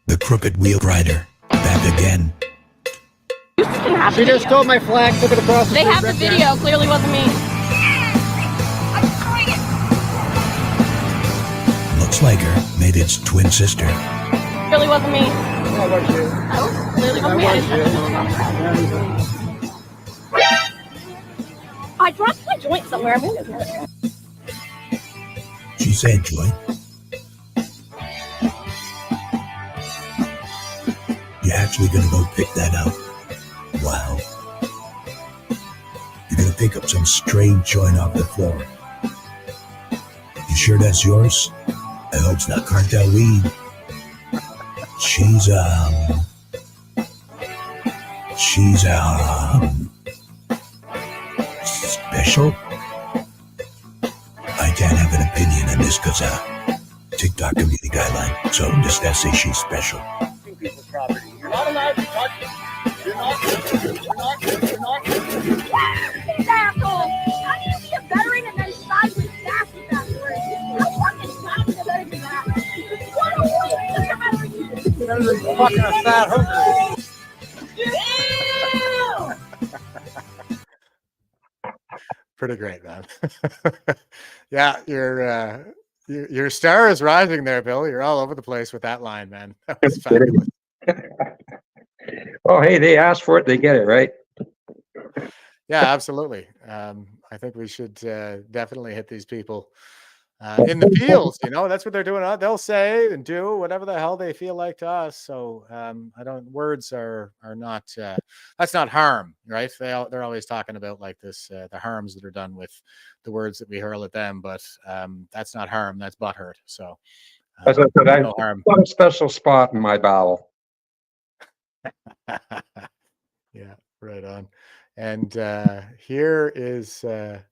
The crooked wheel rider. Back again. She just stole my flag, took it across the They street have the right video. there. Clearly wasn't me. Looks like her. Made its twin sister. Clearly wasn't me. That was you. Oh, clearly wasn't me. I dropped my joint somewhere. She said joint. You're actually gonna go pick that out. Wow. You're gonna pick up some stray joint off the floor. You sure that's yours? I hope it's not cartel weed. She's special? I can't have an opinion on this because TikTok community guideline. So just that say she's special. People's property. You're not allowed to touch it. You're not. These assholes! How do you be a veteran and then side with fascists afterwards? How fucking sad is that? What a waste of your veteran! Better than fucking a fat hooker. Pretty great, man. Yeah, your star is rising there, Bill. You're all over the place with that line, man. That was fabulous. Oh, hey, they asked for it, they get it, right? Yeah, absolutely. I think we should definitely hit these people in the fields. You know, that's what they're doing. They'll say and do whatever the hell they feel like to us. So words are not, that's not harm, right? They're always talking about like this, the harms that are done with the words that we hurl at them, but that's not harm, that's butthurt. So As I said, no harm. I've got a special spot in my bowel. Yeah, right on. And here is, I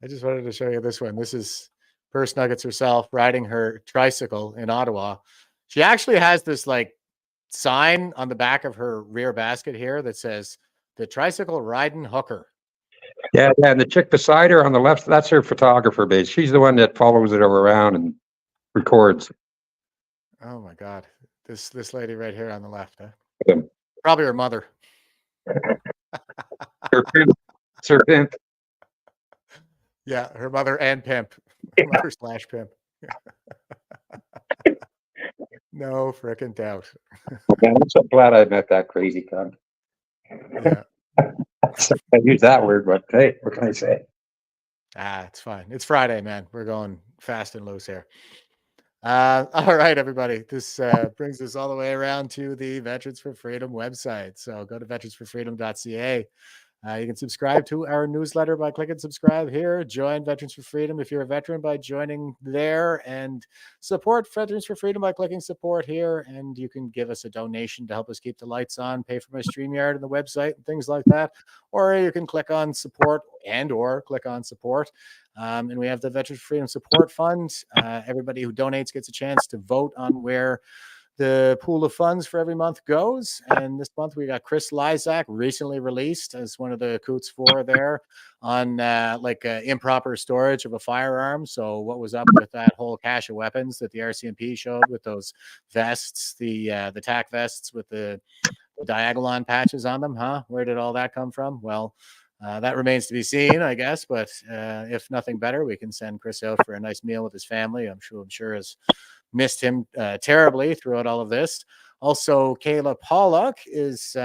just wanted to show you this one. This is Purse Nuggets herself riding her tricycle in Ottawa. She actually has this like sign on the back of her rear basket here that says the tricycle riding hooker. Yeah, and the chick beside her on the left, that's her photographer base. She's the one that follows it around and records. Oh my God. This lady right here on the left, huh? Yeah. Probably her mother. Her pimp. It's her pimp. Yeah, her mother and pimp. Mother / pimp. No frickin' doubt. Man, I'm so glad I met that crazy cunt. Yeah. I use that word, but hey, what can I say? It's fine. It's Friday, man. We're going fast and loose here. All right, everybody. This brings us all the way around to the Veterans for Freedom website. So go to veteransforfreedom.ca. You can subscribe to our newsletter by clicking subscribe here. Join Veterans for Freedom if you're a veteran by joining there, and support Veterans for Freedom by clicking support here. And you can give us a donation to help us keep the lights on, pay for my StreamYard and the website and things like that. Or you can click on support or click on support. And we have the Veterans for Freedom Support Fund. Everybody who donates gets a chance to vote on where the pool of funds for every month goes. And this month we got Chris Lysak, recently released as one of the Coots 4 there on improper storage of a firearm. So what was up with that whole cache of weapons that the RCMP showed with those vests, the TAC vests with the Diagolon patches on them, huh? Where did all that come from? Well, that remains to be seen, I guess. But if nothing better, we can send Chris out for a nice meal with his family. I'm sure has missed him terribly throughout all of this. Also, Kayla Pollock is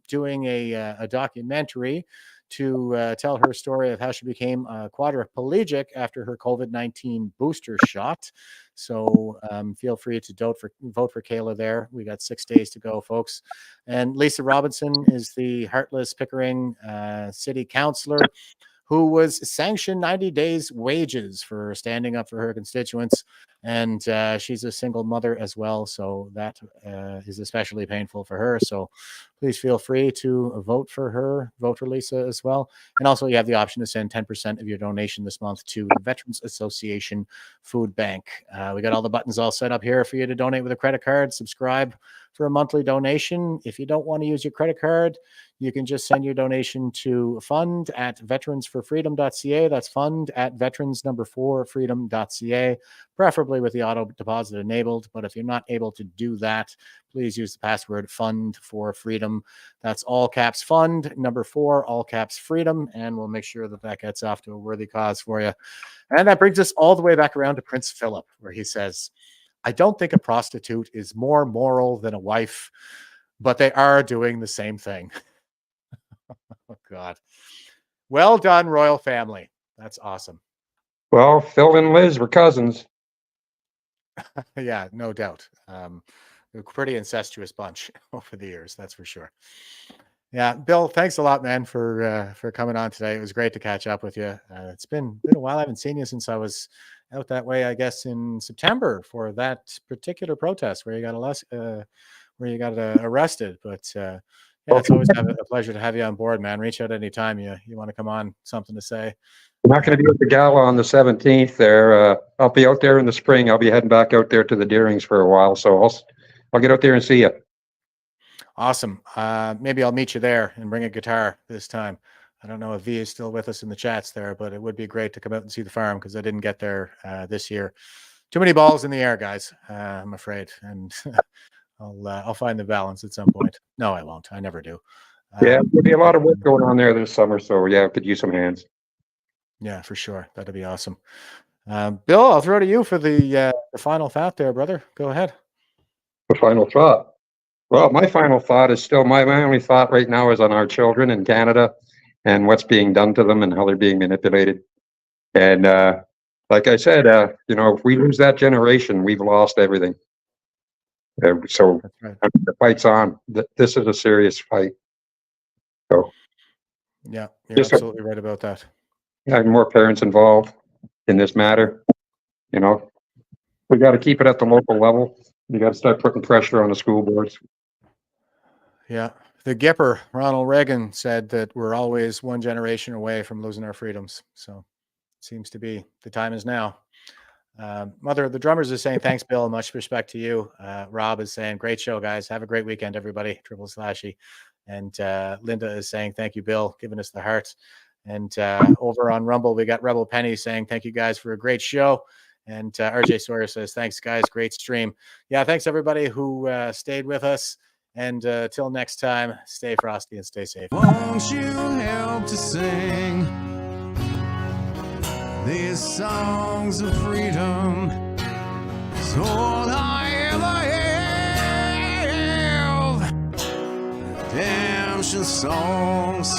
doing a documentary to tell her story of how she became quadriplegic after her COVID-19 booster shot. So feel free to vote for Kayla there. We got 6 days to go, folks. And Lisa Robinson is the Heartless Pickering City Councilor who was sanctioned 90 days wages for standing up for her constituents. And she's a single mother as well. So that is especially painful for her. So please feel free to vote for her, vote for Lisa as well. And also you have the option to send 10% of your donation this month to the Veterans Association Food Bank. We got all the buttons all set up here for you to donate with a credit card, subscribe for a monthly donation. If you don't want to use your credit card, you can just send your donation to fund@veteransforfreedom.ca. That's fund@veterans4freedom.ca, preferably with the auto deposit enabled. But if you're not able to do that, please use the password FUND4FREEDOM. That's all caps fund, number 4, all caps freedom, and we'll make sure that gets off to a worthy cause for you. And that brings us all the way back around to Prince Philip, where he says, I don't think a prostitute is more moral than a wife, but they are doing the same thing. Oh, God. Well done, royal family. That's awesome. Well, Phil and Liz were cousins. Yeah, no doubt. A pretty incestuous bunch over the years, that's for sure. Yeah, Bill, thanks a lot, man, for coming on today. It was great to catch up with you. It's been a while. I haven't seen you since I was out that way, I guess, in September for that particular protest where you got arrested. But yeah, it's always a pleasure to have you on board, man. Reach out anytime you want to come on, something to say. I'm not going to be at the gala on the 17th there. I'll be out there in the spring. I'll be heading back out there to the Deerings for a while. So I'll get out there and see you. Awesome. Maybe I'll meet you there and bring a guitar this time. I don't know if V is still with us in the chats there, but it would be great to come out and see the farm because I didn't get there this year. Too many balls in the air, guys, I'm afraid. And I'll find the balance at some point. No, I won't. I never do. Yeah, there'll be a lot of work going on there this summer. So yeah, I could use some hands. Yeah, for sure. That'd be awesome. Bill, I'll throw to you for the final thought there, brother. Go ahead. The final thought. Well, my final thought is still my only thought right now is on our children in Canada and what's being done to them and how they're being manipulated. And like I said, if we lose that generation, we've lost everything. So right. The fight's on. This is a serious fight. So yeah, you're absolutely right about that. Having more parents involved in this matter. We got to keep it at the local level. You got to start putting pressure on the school boards. Yeah. The Gipper, Ronald Reagan, said that we're always one generation away from losing our freedoms. So it seems to be the time is now. Mother of the Drummers is saying, thanks, Bill. Much respect to you. Rob is saying, great show, guys. Have a great weekend, everybody. // And Linda is saying, thank you, Bill, giving us the heart. And over on Rumble, we got Rebel Penny saying, thank you, guys, for a great show. And RJ Sawyer says, thanks, guys. Great stream. Yeah, thanks, everybody who stayed with us. And till next time, stay frosty and stay safe. Won't you help to sing these songs of freedom? It's all I ever have. Redemption songs.